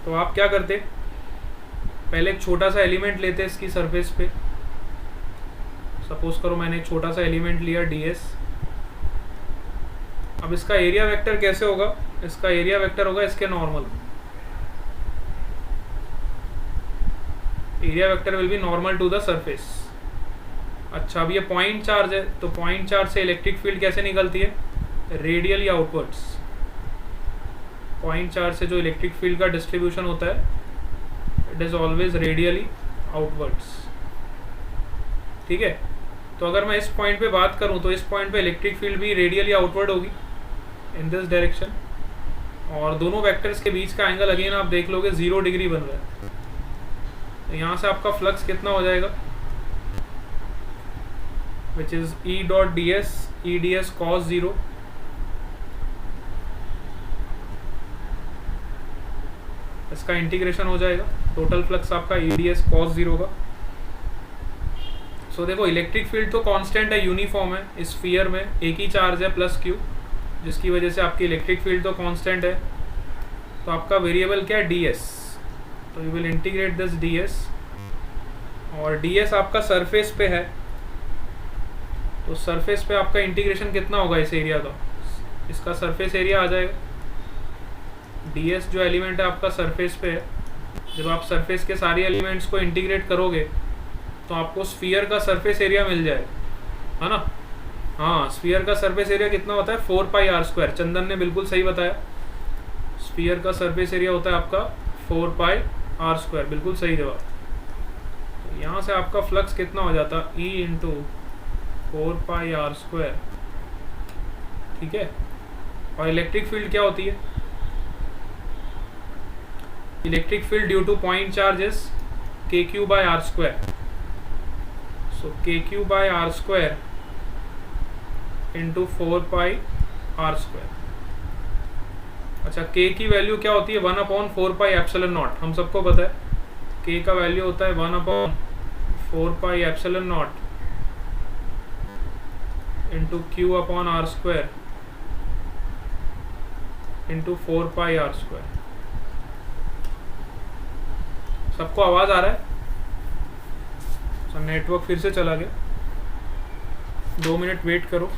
तो आप क्या करते, पहले एक छोटा सा एलिमेंट लेते इसकी सरफेस पे। सपोज करो मैंने एक छोटा सा एलिमेंट लिया ds। अब इसका एरिया वेक्टर कैसे होगा, इसका एरिया वेक्टर होगा इसके normal, area vector will be normal to the surface. अच्छा अब ये पॉइंट चार्ज है, तो पॉइंट चार्ज से इलेक्ट्रिक फील्ड कैसे निकलती है, रेडियली आउटवर्ड्स। पॉइंट चार्ज से जो इलेक्ट्रिक फील्ड का डिस्ट्रीब्यूशन होता है it is always radially outwards, ठीक है। तो अगर मैं इस पॉइंट पे बात करूं तो इस पॉइंट पे इलेक्ट्रिक फील्ड भी रेडियली आउटवर्ड होगी इन दिस डायरेक्शन, और दोनों वेक्टर्स के बीच का एंगल अगेन आप देख लोगे 0 डिग्री बन रहा है। तो यहाँ से आपका फ्लक्स कितना हो जाएगा, which is E dot ds, E ds cos 0 इसका इंटीग्रेशन हो जाएगा, टोटल फ्लक्स आपका E ds cos 0 का। सो देखो इलेक्ट्रिक फील्ड तो कांस्टेंट है, यूनिफॉर्म है, इस स्फीयर में एक ही चार्ज है प्लस क्यू, जिसकी वजह से आपकी इलेक्ट्रिक फील्ड तो कांस्टेंट है। तो आपका वेरिएबल क्या है, ds, तो you will integrate this ds, और ds आपका सरफेस पे है, तो सरफेस पे आपका इंटीग्रेशन कितना होगा इस एरिया का, इसका सरफेस एरिया आ जाएगा। ds जो एलिमेंट है आपका सरफेस पे है, जब आप सरफेस के सारे एलिमेंट्स को इंटीग्रेट करोगे तो आपको स्फीयर का सरफेस एरिया मिल जाएगा, है ना। हाँ स्फीयर का सरफेस एरिया कितना होता है, 4πr²। चंदन ने बिल्कुल सही बताया, स्फीयर का सरफेस एरिया होता है आपका 4πr², बिल्कुल सही जवाब। तो यहाँ से आपका फ्लक्स कितना हो जाता, E इंटू 4πr², ठीक है। और इलेक्ट्रिक फील्ड क्या होती है, electric field due two point charges kq/r², so kq/r² into 4πr²। अच्छा k की वैल्यू क्या होती है, 1/4πε0, हम सबको पता है k का वैल्यू होता है 1/4πε0 इंटू q/r² इंटू 4πr²। सबको आवाज आ रहा है, नेटवर्क फिर से चला गया, 2 मिनट वेट करो।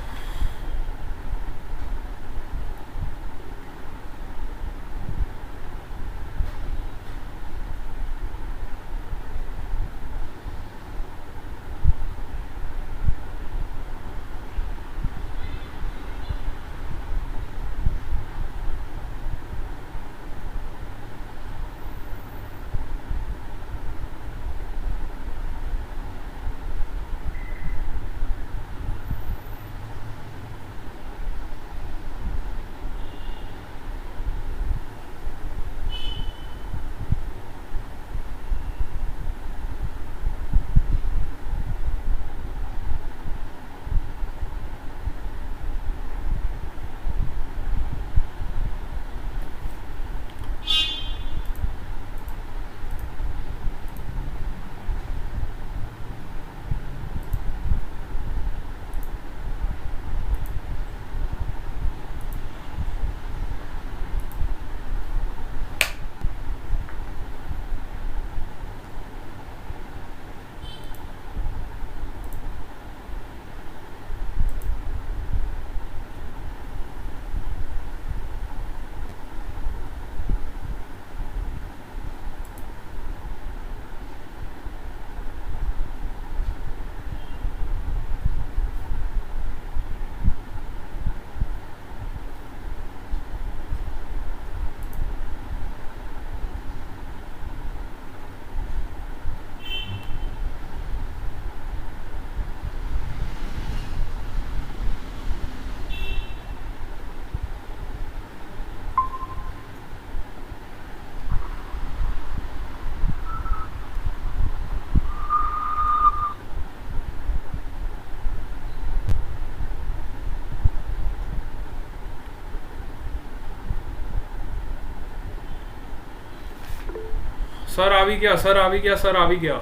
सर आ भी गया, सर आ भी गया, सर आ भी गया।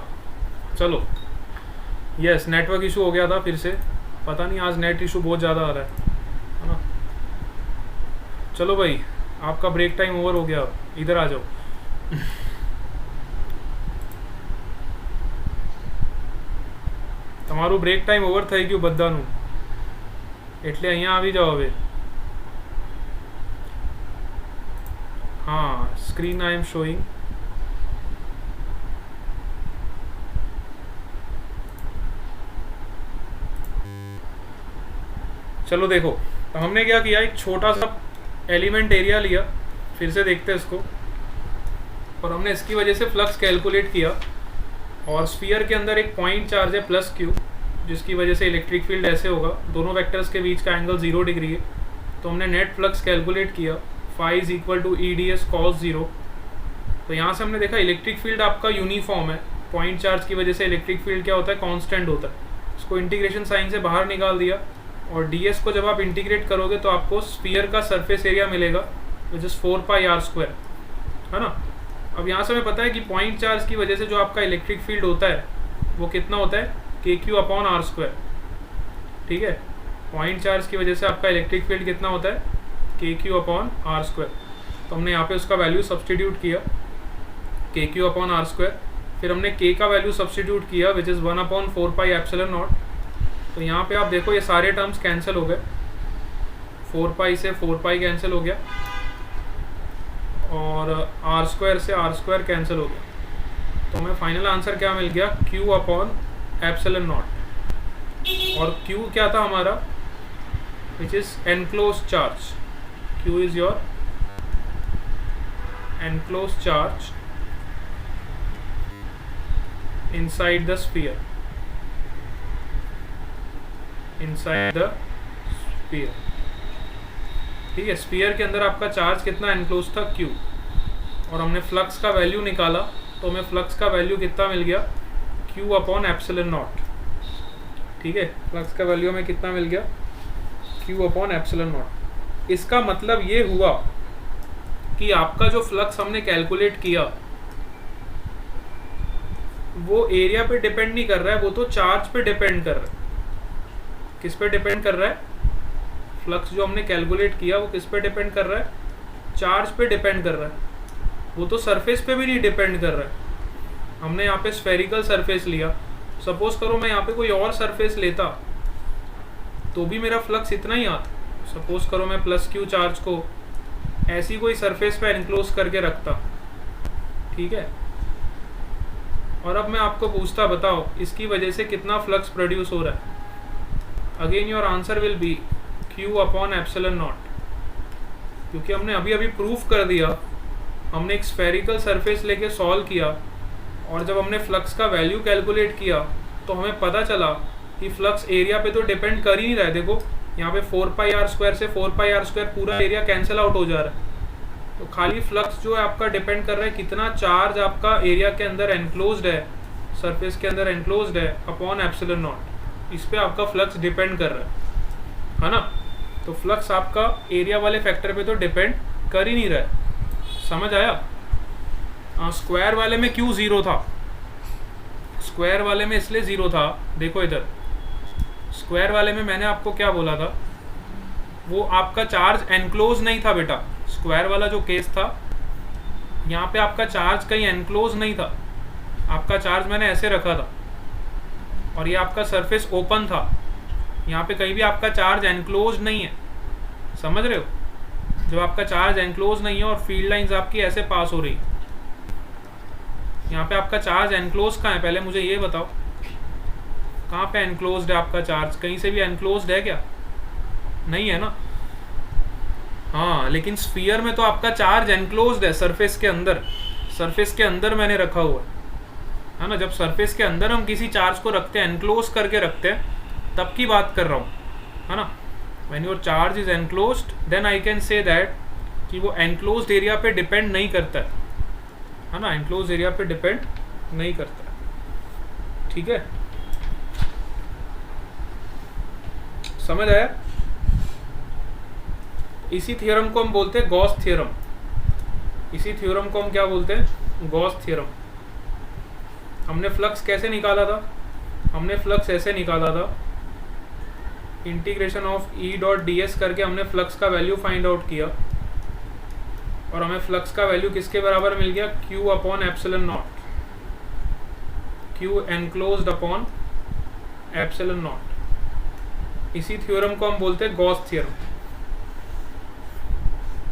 चलो, यस, नेटवर्क इशू हो गया था फिर से, पता नहीं आज नेट इशू बहुत ज़्यादा आ रहा है ना। चलो भाई, आपका ब्रेक टाइम ओवर हो गया, इधर आ जाओ। તમારું બ્રેક ટાઈમ ઓવર થઈ ગયું બધાનું, એટલે અહીંયા આવી જાઓ હવે। હા, સ્ક્રીન આઈ એમ શોઈંગ। चलो देखो, तो हमने क्या किया, एक छोटा सा एलिमेंट एरिया लिया, फिर से देखते हैं इसको, और हमने इसकी वजह से फ्लक्स कैलकुलेट किया। और स्फीयर के अंदर एक पॉइंट चार्ज है प्लस क्यू, जिसकी वजह से इलेक्ट्रिक फील्ड ऐसे होगा, दोनों वेक्टर्स के बीच का एंगल 0 डिग्री है। तो हमने नेट फ्लक्स कैलकुलेट किया, phi is equal to E d s cos 0। तो यहाँ से हमने देखा इलेक्ट्रिक फील्ड आपका यूनिफॉर्म है, पॉइंट चार्ज की वजह से इलेक्ट्रिक फील्ड क्या होता है, कांस्टेंट होता है। उसको इंटीग्रेशन साइन से बाहर निकाल दिया, और डी एस को जब आप इंटीग्रेट करोगे तो आपको स्फीयर का सरफेस एरिया मिलेगा, विच इज़ 4πr², है ना। अब यहाँ से हमें पता है कि पॉइंट चार्ज की वजह से जो आपका इलेक्ट्रिक फील्ड होता है वो कितना होता है, KQ/r²। ठीक है, पॉइंट चार्ज की वजह से आपका इलेक्ट्रिक फील्ड कितना होता है, KQ/r²। तो हमने यहाँ पे उसका वैल्यू सब्सटीट्यूट किया, KQ/r²। फिर हमने K का वैल्यू सब्सटीट्यूट किया, विच इज़ 1/4πε0। तो यहाँ पे आप देखो ये सारे टर्म्स कैंसिल हो गए, 4π से 4π कैंसिल हो गया, और r² से r² कैंसिल हो गया। तो हमें फाइनल आंसर क्या मिल गया, Q/ε0। और Q क्या था हमारा, which is enclose charge. Q is your enclose charge inside the sphere, inside the sphere. ठीक है, स्फीयर के अंदर आपका चार्ज कितना एनक्लोज था, Q। और हमने फ्लक्स का वैल्यू निकाला, तो हमें फ्लक्स का वैल्यू कितना मिल गया, Q/ε0। ठीक है, फ्लक्स का वैल्यू हमें कितना मिल गया, Q/ε0। इसका मतलब ये हुआ कि आपका जो फ्लक्स हमने कैलकुलेट किया वो एरिया पे डिपेंड नहीं कर रहा है, वो तो चार्ज पे डिपेंड कर रहा है। किस पे डिपेंड कर रहा है, फ्लक्स जो हमने कैलकुलेट किया वो किस पे डिपेंड कर रहा है, चार्ज पे डिपेंड कर रहा है। वो तो सरफेस पे भी नहीं डिपेंड कर रहा है। हमने यहाँ पे स्फेरिकल सरफेस लिया, सपोज करो मैं यहाँ पे कोई और सरफेस लेता तो भी मेरा फ्लक्स इतना ही आता। सपोज करो मैं प्लस Q चार्ज को ऐसी कोई सरफेस पे एनक्लोज करके रखता, ठीक है, और अब मैं आपको पूछता, बताओ इसकी वजह से कितना फ्लक्स प्रोड्यूस हो रहा है। Again your answer will be Q/ε0, क्योंकि हमने अभी अभी प्रूफ कर दिया, हमने एक स्फेरिकल सरफेस लेके सॉल्व किया, और जब हमने फ्लक्स का वैल्यू कैलकुलेट किया तो हमें पता चला कि फ्लक्स एरिया पे तो डिपेंड कर ही नहीं रहा है। देखो यहाँ पे 4πr² से 4πr² पूरा एरिया कैंसिल आउट हो जा रहा है, तो खाली फ्लक्स जो है आपका डिपेंड कर रहा है कितना चार्ज आपका एरिया के अंदर एनक्लोज्ड है, सरफेस के अंदर एनक्लोज्ड है, अपॉन ε0। इस पे आपका फ्लक्स डिपेंड कर रहा है ना। तो फ्लक्स आपका एरिया वाले फैक्टर पे तो डिपेंड कर ही नहीं रहा है, समझ आया। स्क्वायर वाले में क्यों 0 था, स्क्वायर वाले में इसलिए 0 था, देखो इधर स्क्वायर वाले में मैंने आपको क्या बोला था, वो आपका चार्ज एनक्लोज नहीं था बेटा। स्क्वायर वाला जो केस था, यहाँ पे आपका चार्ज कहीं एनक्लोज नहीं था, आपका चार्ज मैंने ऐसे रखा था, और ये आपका सरफेस ओपन था, यहाँ पे कहीं भी आपका चार्ज एनक्लोज नहीं है, समझ रहे हो। जब आपका चार्ज एनक्लोज नहीं है और फील्ड लाइंस आपकी ऐसे पास हो रही, यहाँ पे आपका चार्ज एनक्लोज कहाँ है, पहले मुझे ये बताओ, कहाँ पे एनक्लोज्ड है आपका चार्ज, कहीं से भी एनक्लोज्ड है क्या, नहीं है ना। हाँ, लेकिन स्फीयर में तो आपका चार्ज एनक्लोज्ड है सरफेस के अंदर, सरफेस के अंदर मैंने रखा हुआ है ना। जब सरफेस के अंदर हम किसी चार्ज को रखते हैं, एनक्लोज करके रखते हैं, तब की बात कर रहा हूँ, है ना। When your charge is enclosed then I can say that कि वो एनक्लोज्ड एरिया पे डिपेंड नहीं करता है ना, एनक्लोज्ड एरिया पे डिपेंड नहीं करता है, ठीक है, समझ आया। इसी थ्योरम को हम बोलते हैं गॉस थ्योरम। इसी थ्योरम को हम क्या बोलते हैं, गॉस थ्योरम। हमने फ्लक्स कैसे निकाला था? हमने फ्लक्स ऐसे निकाला था, integration of E dot d S करके हमने फ्लक्स का वैल्यू फाइंड आउट किया और हमें फ्लक्स का वैल्यू किसके बराबर मिल गया? Q upon epsilon not, Q enclosed upon epsilon not. इसी थ्योरम को हम बोलते हैं गॉस थ्योरम।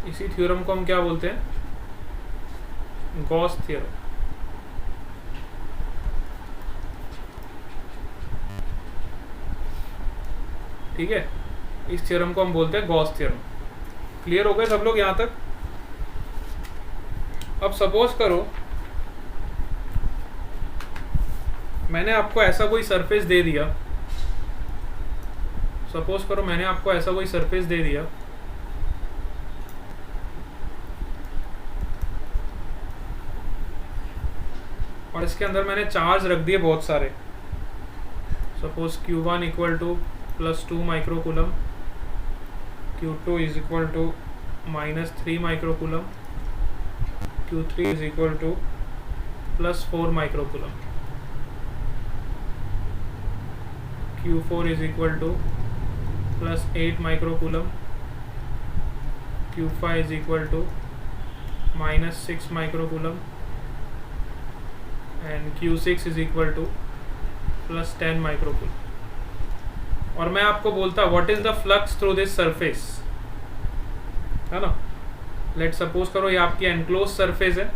इसी थ्योरम को हम क्या बोलते हैं? Gauss theorem. ठीक है, इस थ्योरम को हम बोलते हैं गॉस थ्योरम। क्लियर हो गए सब लोग यहाँ तक? अब सपोज करो मैंने आपको ऐसा कोई सरफेस दे दिया, सपोज करो मैंने आपको ऐसा कोई सरफेस दे दिया और इसके अंदर मैंने चार्ज रख दिए बहुत सारे। Suppose Q1 equal to +2 microcoulomb, Q2 is equal to -3 microcoulomb, Q3 is equal to +4 microcoulomb, Q4 is equal to +8 microcoulomb, Q5 is equal to -6 microcoulomb and Q6 is equal to +10 microcoulomb. और मैं आपको बोलता what is the flux through this surface, है ना। Let suppose करो ये आपकी enclose surface है,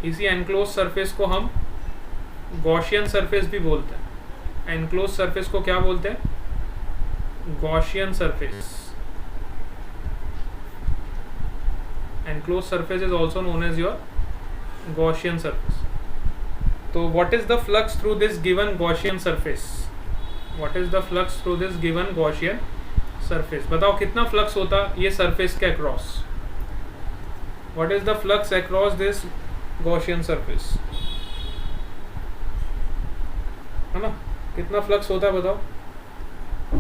इसी एनक्लोज सरफेस को हम गॉसियन सरफेस भी बोलते हैं। एनक्लोज सरफेस को क्या बोलते हैं? Gaussian surface. Enclose surface is also known as your Gaussian surface. तो what is the flux through this given Gaussian surface? What is the flux through this given Gaussian surface? बताओ कितना flux होता ये surface के across? What is the flux across this Gaussian surface? है ना, कितना flux होता है बताओ?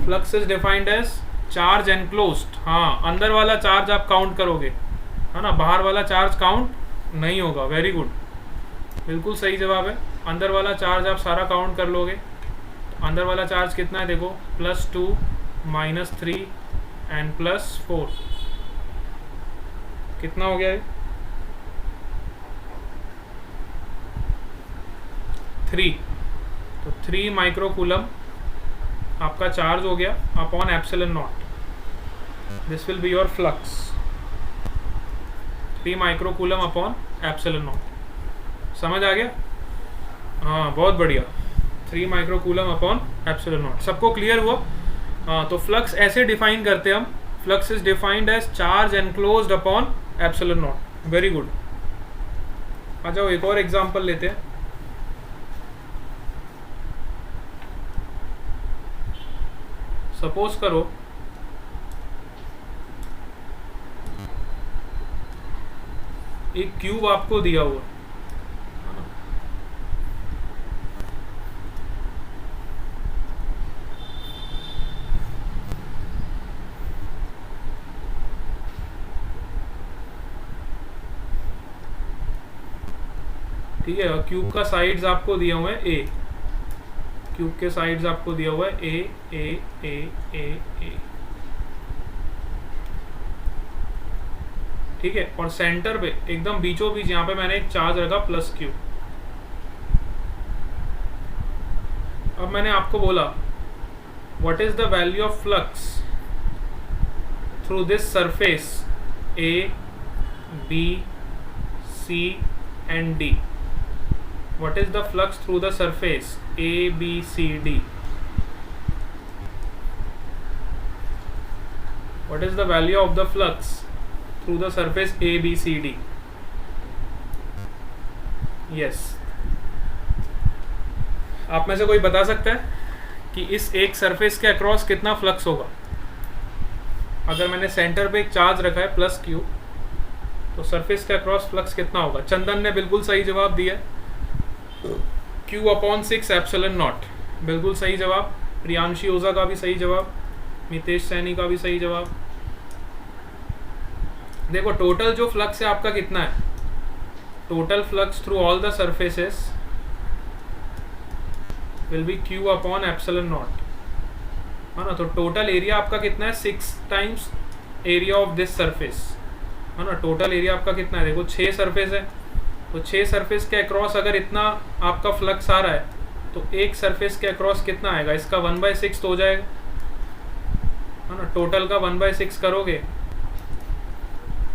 Flux is defined as charge enclosed. हाँ, अंदर वाला चार्ज आप काउंट करोगे, है ना, बाहर वाला चार्ज काउंट नहीं होगा। वेरी गुड, बिल्कुल सही जवाब है। अंदर वाला चार्ज आप सारा काउंट कर लोगे। अंदर वाला चार्ज कितना है देखो, +2 -3 एंड +4, कितना हो गया ये? 3। तो 3 माइक्रोकूलम आपका चार्ज हो गया upon epsilon naught. This will be your flux, 3 microcoulomb upon epsilon naught. समझ आ गया? हाँ, बहुत बढ़िया। 3 माइक्रोकूलम अपॉन एप्सिलॉन नॉट। सबको क्लियर हुआ? हाँ, तो फ्लक्स ऐसे डिफाइन करते हैं हम। Flux is defined as charge enclosed upon epsilon naught. Very good. आ जाओ एक और एग्जांपल लेते हैं। सपोज करो एक क्यूब आपको दिया हुआ, ठीक है। और क्यूब का साइड्स आपको दिया हुआ है ए, क्यूब के साइड्स आपको दिया हुआ है ए ए ए ए ए, ठीक है। और सेंटर पे एकदम बीचों बीच यहाँ पे मैंने एक चार्ज रखा +Q। अब मैंने आपको बोला what is the value of flux through this surface A, B, C and D. What is the flux through the surface A, B, C, D? What is the value of the flux through the surface A, B, C, D? Yes. आप में से कोई बता सकता है कि इस एक सरफेस के अक्रॉस कितना फ्लक्स होगा? अगर मैंने सेंटर पे एक चार्ज रखा है +Q, तो सरफेस के अक्रॉस फ्लक्स कितना होगा? चंदन ने बिल्कुल सही जवाब दिया, Q/6 एप्सिलॉन नॉट, बिल्कुल सही जवाब। प्रियांशी ओझा का भी सही जवाब, मितेश सैनी का भी सही जवाब। देखो टोटल जो फ्लक्स है आपका कितना है? Total flux through all the surfaces will be Q upon epsilon not, है ना। तो टोटल एरिया आपका कितना है, 6 times area of this surface, है ना। टोटल एरिया आपका कितना है, देखो 6 सरफेस है, तो 6 सरफेस के अक्रॉस अगर इतना आपका फ्लक्स आ रहा है तो एक सरफेस के अक्रॉस कितना आएगा, इसका 1/6 हो जाएगा, है ना। टोटल का 1/6 करोगे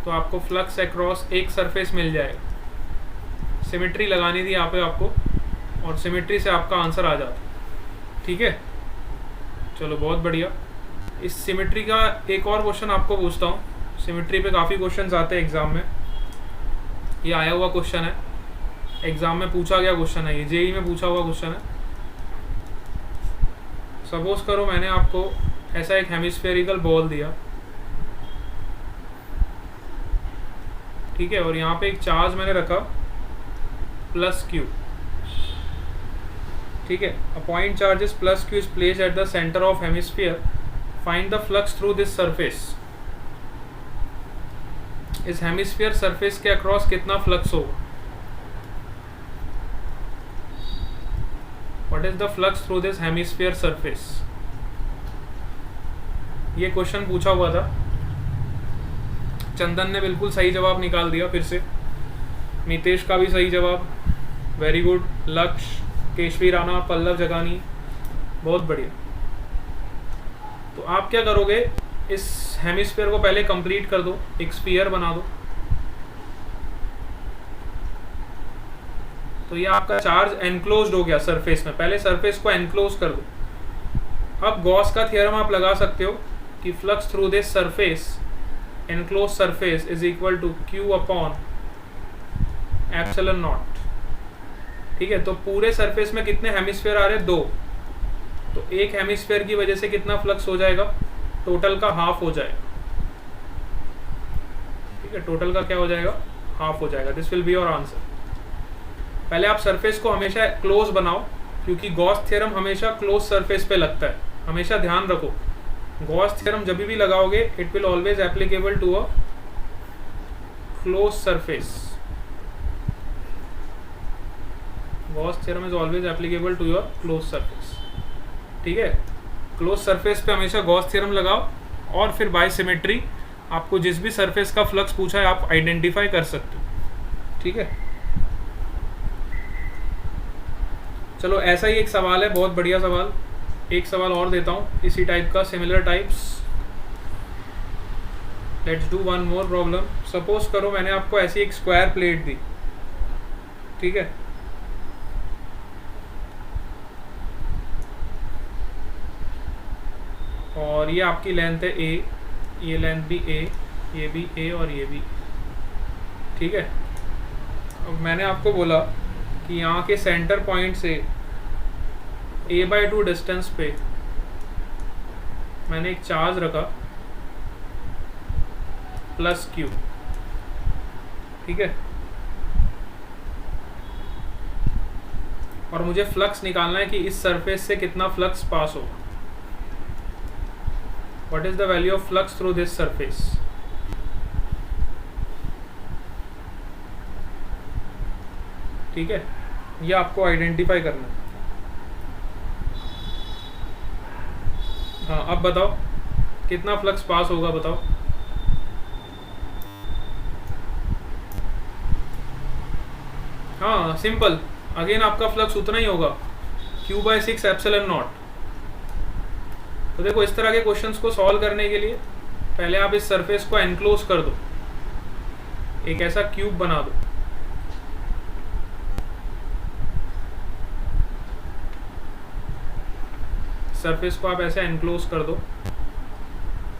तो आपको फ्लक्स अक्रॉस एक सरफेस मिल जाएगा। सिमेट्री लगानी थी यहाँ पे आपको, और सिमेट्री से आपका आंसर आ जाता, ठीक है। चलो बहुत बढ़िया। इस सिमेट्री का एक और क्वेश्चन आपको पूछता हूँ। सिमेट्री पे काफ़ी क्वेश्चंस आते हैं एग्जाम में, ये आया हुआ क्वेश्चन है, एग्जाम में पूछा गया क्वेश्चन है, ये जेई में पूछा हुआ क्वेश्चन है। सपोज करो मैंने आपको ऐसा एक हेमिस्फेरिकल बॉल दिया, ठीक है, और यहाँ पे एक चार्ज मैंने रखा +q, ठीक है। A point charge is +q is placed at the centre of hemisphere, find the flux through this surface. इस हेमिस्फीयर सरफेस के अक्रॉस कितना फ्लक्स होगा, what is the flux through this hemisphere surface. ये question पूछा हुआ था, चंदन ने बिल्कुल सही जवाब निकाल दिया फिर से, मितेश का भी सही जवाब, वेरी गुड। लक्ष्य, केशवी राणा, पल्लव जगानी, बहुत बढ़िया। तो आप क्या करोगे, इस हेमिस्फीयर को पहले कंप्लीट कर दो, एक स्फीयर बना दो। तो ये आपका चार्ज एनक्लोज्ड हो गया सरफेस में, पहले सरफेस को एनक्लोज कर दो। अब गॉस का थ्योरम आप लगा सकते हो कि flux through this surface, enclose surface is equal to q upon epsilon naught, ठीक है। तो पूरे सरफेस में कितने हेमिस्फीयर आ रहे हैं, 2, तो एक हेमिस्फीयर की वजह से कितना फ्लक्स हो जाएगा, टोटल का हाफ हो जाएगा, ठीक है। टोटल का क्या हो जाएगा, हाफ हो जाएगा। This will be your answer. पहले आप सरफेस को हमेशा क्लोज बनाओ, क्योंकि गॉस थ्योरम हमेशा क्लोज सरफेस पे लगता है, हमेशा ध्यान रखो। गॉस थ्योरम जब भी लगाओगे it will always applicable to a close surface. Gauss theorem is always applicable to your close surface, ठीक है। क्लोज सरफेस पे हमेशा गॉस थ्योरम लगाओ, और फिर बाय सिमेट्री आपको जिस भी सरफेस का फ्लक्स पूछा है आप आइडेंटिफाई कर सकते हो, ठीक है। चलो ऐसा ही एक सवाल है, बहुत बढ़िया सवाल, एक सवाल और देता हूँ इसी टाइप का, similar types. Let's do one more problem. Suppose करो मैंने आपको ऐसी एक स्क्वायर प्लेट दी, ठीक है, और ये आपकी लेंथ है a, ये लेंथ भी a, ये भी a और ये भी, ठीक है। अब मैंने आपको बोला कि यहाँ के सेंटर पॉइंट से a/2 डिस्टेंस पे मैंने एक चार्ज रखा +q, ठीक है, और मुझे फ्लक्स निकालना है कि इस सरफेस से कितना फ्लक्स पास होगा। What is the value of flux through this surface? ठीक है, ये आपको आइडेंटिफाई करना है। हाँ, अब बताओ कितना फ्लक्स पास होगा, बताओ। हाँ सिंपल, अगेन आपका फ्लक्स उतना ही होगा, Q/6 एप्सिलॉन नॉट। तो देखो इस तरह के क्वेश्चंस को सॉल्व करने के लिए पहले आप इस सरफेस को एनक्लोज कर दो, एक ऐसा क्यूब बना दो, सरफेस को आप ऐसे एनक्लोज कर दो,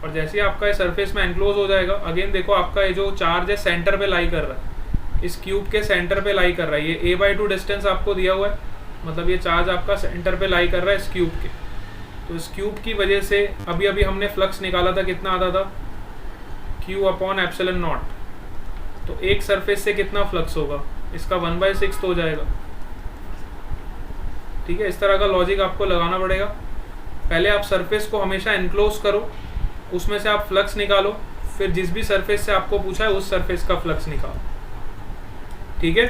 और जैसे ही आपका ये सरफेस में एनक्लोज हो जाएगा, अगेन देखो आपका ये जो चार्ज है सेंटर पे लाई कर रहा है, इस क्यूब के सेंटर पे लाई कर रहा है। ये a/2 डिस्टेंस आपको दिया हुआ है, मतलब ये चार्ज आपका सेंटर पे लाई कर रहा है इस क्यूब के। तो इस क्यूब की वजह से अभी अभी हमने फ्लक्स निकाला था, कितना आता था, Q अपॉन एप्सिलॉन नॉट। तो एक सरफेस से कितना फ्लक्स होगा, इसका 1/6 तो हो जाएगा, ठीक है। इस तरह का लॉजिक आपको लगाना पड़ेगा। पहले आप सरफेस को हमेशा एनक्लोज करो, उसमें से आप फ्लक्स निकालो, फिर जिस भी सरफेस से आपको पूछा है उस सरफेस का फ्लक्स निकालो, ठीक है,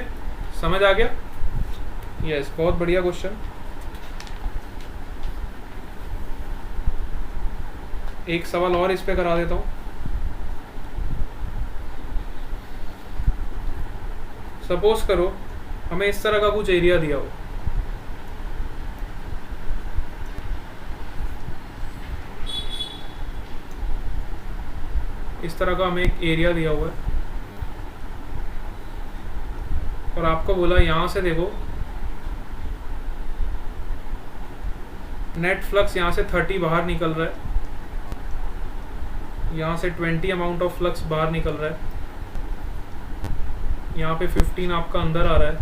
समझ आ गया? यस, बहुत बढ़िया क्वेश्चन। एक सवाल और इस पे करा देता हूँ। सपोज करो हमें इस तरह का कुछ एरिया दिया हो, इस तरह का हमें एक एरिया दिया हुआ है और आपको बोला यहाँ से देखो नेट फ्लक्स यहाँ से 30 बाहर निकल रहा है, यहाँ से 20 अमाउंट ऑफ फ्लक्स बाहर निकल रहा है, यहाँ पे 15 आपका अंदर आ रहा है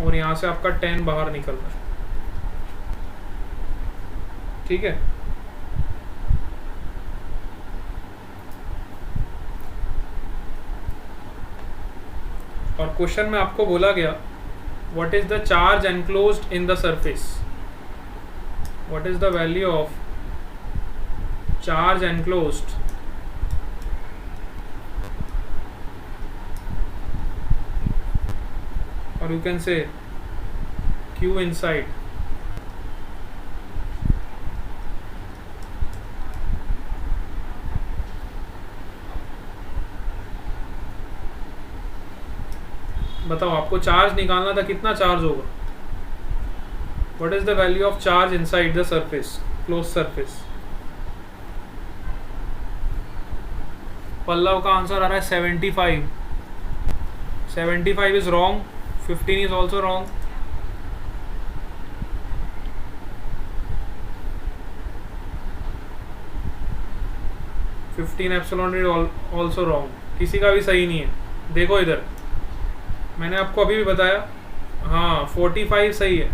और यहाँ से आपका 10 बाहर निकल रहा है। ठीक है, और क्वेश्चन में आपको बोला गया what is the charge enclosed in the surface, what is the value of charge enclosed or you can say Q inside. बताओ आपको चार्ज निकालना था, कितना चार्ज होगा? What is the value of charge inside the surface, closed surface? Pallav का answer आ रहा है 75. 75 is wrong. 15 is also wrong. Epsilon is also wrong. किसी का भी सही नहीं है। देखो इधर मैंने आपको अभी भी बताया, हाँ 45 सही है।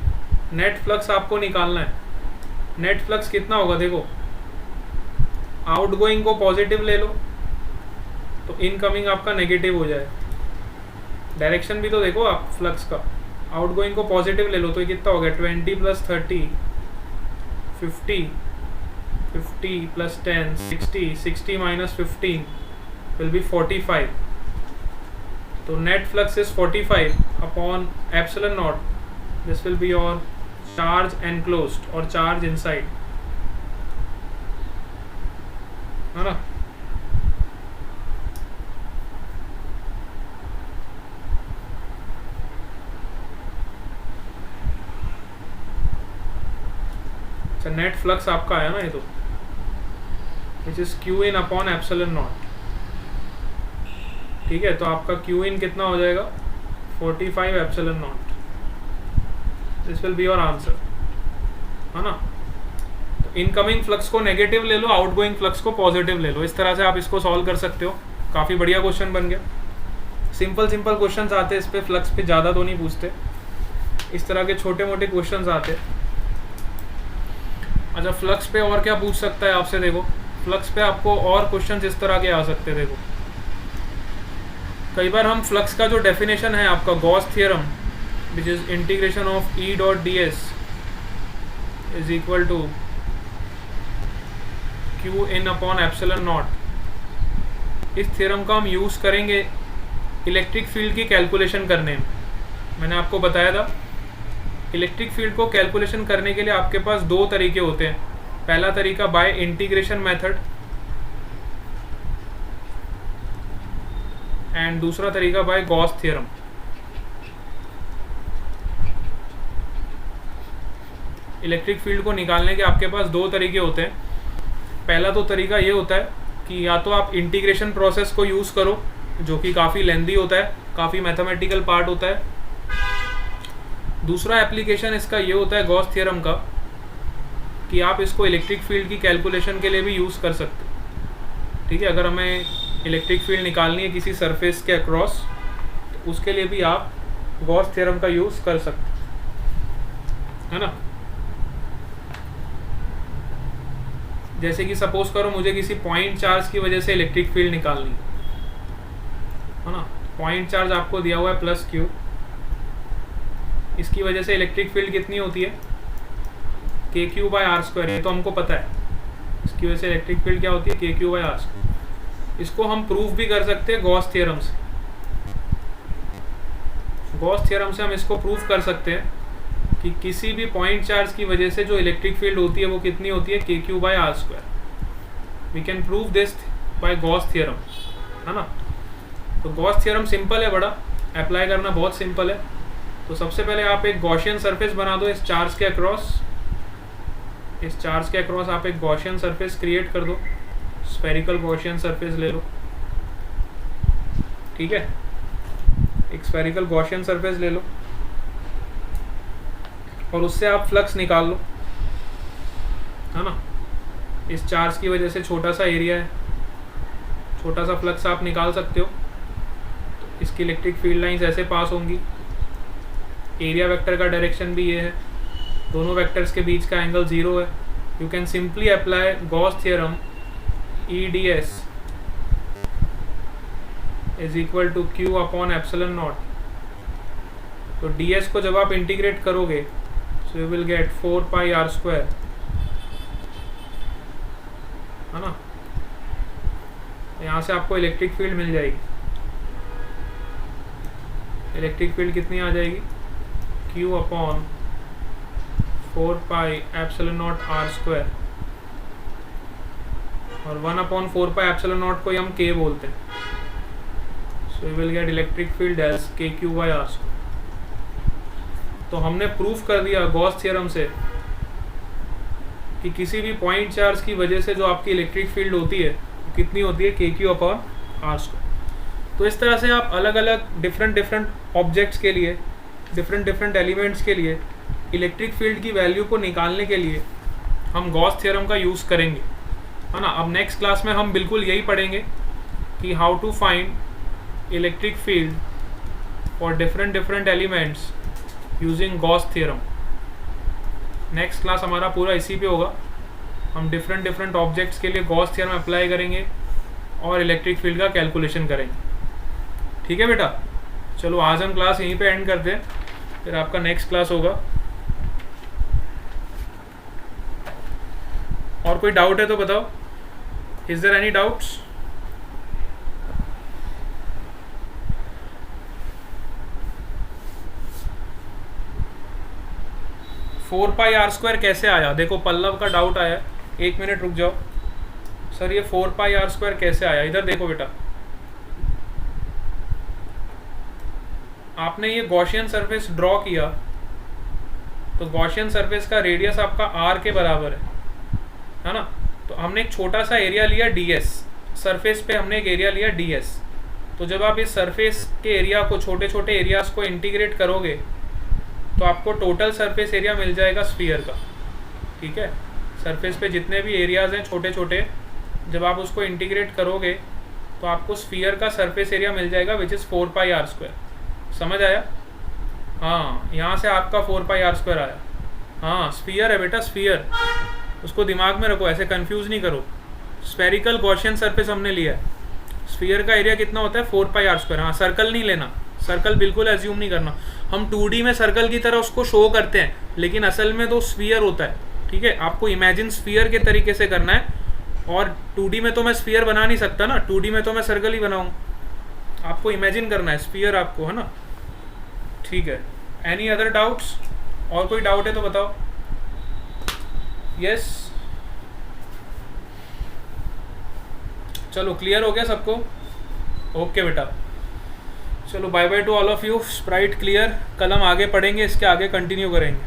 नेट फ्लक्स आपको निकालना है। नेट फ्लक्स कितना होगा देखो, आउटगोइंग को पॉजिटिव ले लो तो इनकमिंग आपका नेगेटिव हो जाए। डायरेक्शन भी तो देखो आप फ्लक्स का, आउटगोइंग को पॉजिटिव ले लो तो ये कितना हो गया 20 + 30 50 50 + 10 60 60 - 15 will be 45. तो net flux is 45 upon epsilon naught. This will be your charge enclosed और चार्ज इनसाइड, है ना? अच्छा, नेट फ्लक्स आपका आया ना ये तो, which is Q in upon epsilon naught. ठीक है, तो आपका क्यू इन कितना हो जाएगा 45 epsilon naught. This will be your answer, है ना? तो इनकमिंग फ्लक्स को नेगेटिव ले लो, आउटगोइंग फ्लक्स को पॉजिटिव ले लो. इस तरह से आप इसको सॉल्व कर सकते हो. काफ़ी बढ़िया क्वेश्चन बन गया. सिंपल सिंपल क्वेश्चंस आते हैं इस पे, फ्लक्स पे ज़्यादा तो नहीं पूछते. इस तरह के छोटे मोटे क्वेश्चंस आते हैं. अच्छा, फ्लक्स पे और क्या पूछ सकता है आपसे? देखो फ्लक्स पे आपको और क्वेश्चंस इस तरह के आ सकते हैं. देखो कई बार हम फ्लक्स का जो डेफिनेशन है आपका Gauss theorem, which is integration of E dot d s is equal to q in upon epsilon naught. इस थ्योरम का हम यूज़ करेंगे इलेक्ट्रिक फील्ड की कैलकुलेशन करने में. मैंने आपको बताया था इलेक्ट्रिक फील्ड को कैलकुलेशन करने के लिए आपके पास दो तरीके होते हैं. पहला तरीका बाय इंटीग्रेशन मेथड एंड दूसरा तरीका by Gauss theorem. Electric field को निकालने के आपके पास दो तरीके होते हैं. पहला तो तरीका ये होता है कि या तो आप इंटीग्रेशन प्रोसेस को यूज़ करो, जो कि काफ़ी लेंदी होता है, काफ़ी मैथमेटिकल पार्ट होता है. दूसरा एप्लीकेशन इसका ये होता है गॉस थ्योरम का, कि आप इसको इलेक्ट्रिक फील्ड की कैलकुलेशन के लिए भी यूज़ कर सकते हो. ठीक है, अगर हमें इलेक्ट्रिक फील्ड निकालनी है किसी सरफेस के अक्रॉस, तो उसके लिए भी आप गॉस थ्योरम का यूज़ कर सकते हो, है ना? जैसे कि सपोज करो मुझे किसी पॉइंट चार्ज की वजह से इलेक्ट्रिक फील्ड निकालनी है ना? पॉइंट चार्ज आपको दिया हुआ है +q. इसकी वजह से इलेक्ट्रिक फील्ड कितनी होती है kq/r². ये तो हमको पता है. इसकी वजह से इलेक्ट्रिक फील्ड क्या होती है kq/r². इसको हम प्रूफ भी कर सकते हैं गॉस थ्योरम से. गॉस थ्योरम से हम इसको प्रूव कर सकते हैं कि किसी भी पॉइंट चार्ज की वजह से जो इलेक्ट्रिक फील्ड होती है वो कितनी होती है, KQ/R²। We can prove this by Gauss theorem, है ना। तो गॉस थ्योरम सिंपल है बड़ा, अप्लाई करना बहुत सिंपल है। तो सबसे पहले आप एक गॉसियन सरफेस बना दो इस चार्ज के अक्रॉस। इस चार्ज के अक्रॉस आप एक गॉसियन सरफेस क्रिएट कर दो, स्फेरिकल गॉसियन सरफेस ले लो, ठीक है। एक स्फेरिकल गॉसियन सरफेस ले लो और उससे आप फ्लक्स निकाल लो, है ना। इस चार्ज की वजह से छोटा सा एरिया है, छोटा सा फ्लक्स आप निकाल सकते हो। तो इसकी इलेक्ट्रिक फील्ड लाइंस ऐसे पास होंगी। एरिया वेक्टर का डायरेक्शन भी ये है, दोनों वेक्टर्स के बीच का एंगल 0 है। You can simply apply Gauss theorem, EdS is equal to Q/ε0। तो ds को जब आप इंटीग्रेट करोगे सो यू विल गेट 4πr², है ना। यहाँ से आपको इलेक्ट्रिक फील्ड मिल जाएगी। इलेक्ट्रिक फील्ड कितनी आ जाएगी, Q/4πε0r², और 1/4πε0 को हम K बोलते हैं। So you will get electric field as KQ/R²। तो हमने प्रूफ कर दिया गॉस थ्योरम से कि किसी भी पॉइंट चार्ज की वजह से जो आपकी इलेक्ट्रिक फील्ड होती है वो कितनी होती है, KQ/R²। तो इस तरह से आप अलग अलग डिफरेंट ऑब्जेक्ट्स के लिए, डिफरेंट एलिमेंट्स के लिए इलेक्ट्रिक फील्ड की वैल्यू को निकालने के लिए हम गॉस थ्योरम का यूज़ करेंगे, है ना। अब नेक्स्ट क्लास में हम बिल्कुल यही पढ़ेंगे कि how to find electric field for different elements using Gauss theorem. Next class हमारा पूरा इसी पे होगा। हम डिफरेंट ऑब्जेक्ट्स के लिए गॉस थ्योरम अप्लाई करेंगे और इलेक्ट्रिक फील्ड का कैलकुलेशन करेंगे, ठीक है बेटा। चलो आज हम क्लास यहीं पे एंड करते हैं, फिर आपका नेक्स्ट क्लास होगा। और कोई डाउट है तो बताओ, is there any doubts? Four pi r² कैसे आया? देखो पल्लव का डाउट आया, 1 मिनट रुक जाओ सर, ये 4πr² कैसे आया? इधर देखो बेटा, आपने ये गॉसियन सरफेस ड्रॉ किया तो गॉसियन सरफेस का रेडियस आपका r के बराबर है ना। तो हमने एक छोटा सा एरिया लिया ds, सरफेस पे हमने एक एरिया लिया ds। तो जब आप इस सरफेस के एरिया को, छोटे छोटे एरियाज को इंटीग्रेट करोगे तो आपको टोटल सरफेस एरिया मिल जाएगा स्फीयर का, ठीक है। सरफेस पे जितने भी एरियाज हैं छोटे छोटे, जब आप उसको इंटीग्रेट करोगे तो आपको स्फीयर का सरफेस एरिया मिल जाएगा विच इज़ 4πr²। समझ आया? हाँ, यहाँ से आपका 4πr² आया। हाँ, स्फीयर है बेटा, स्फीयर, उसको दिमाग में रखो, ऐसे कंफ्यूज नहीं करो। स्फेरिकल गॉसियन सरफेस हमने लिया है, स्फीयर का एरिया कितना होता है 4πr²। हाँ, सर्कल नहीं लेना, सर्कल बिल्कुल एज्यूम नहीं करना। हम 2D में सर्कल की तरह उसको शो करते हैं, लेकिन असल में तो स्फीयर होता है, ठीक है। आपको इमेजिन स्फीयर के तरीके से करना है, और 2D में तो मैं स्फीयर बना नहीं सकता ना, 2D में तो मैं सर्कल ही बनाऊँ। आपको इमेजिन करना है स्फीयर आपको, है ना, ठीक है। Any other doubts? और कोई डाउट है तो बताओ। यस, चलो क्लियर हो गया सबको? ओके बेटा, चलो bye bye to all of you. Sprite clear, कल हम आगे पढ़ेंगे, इसके आगे कंटिन्यू करेंगे।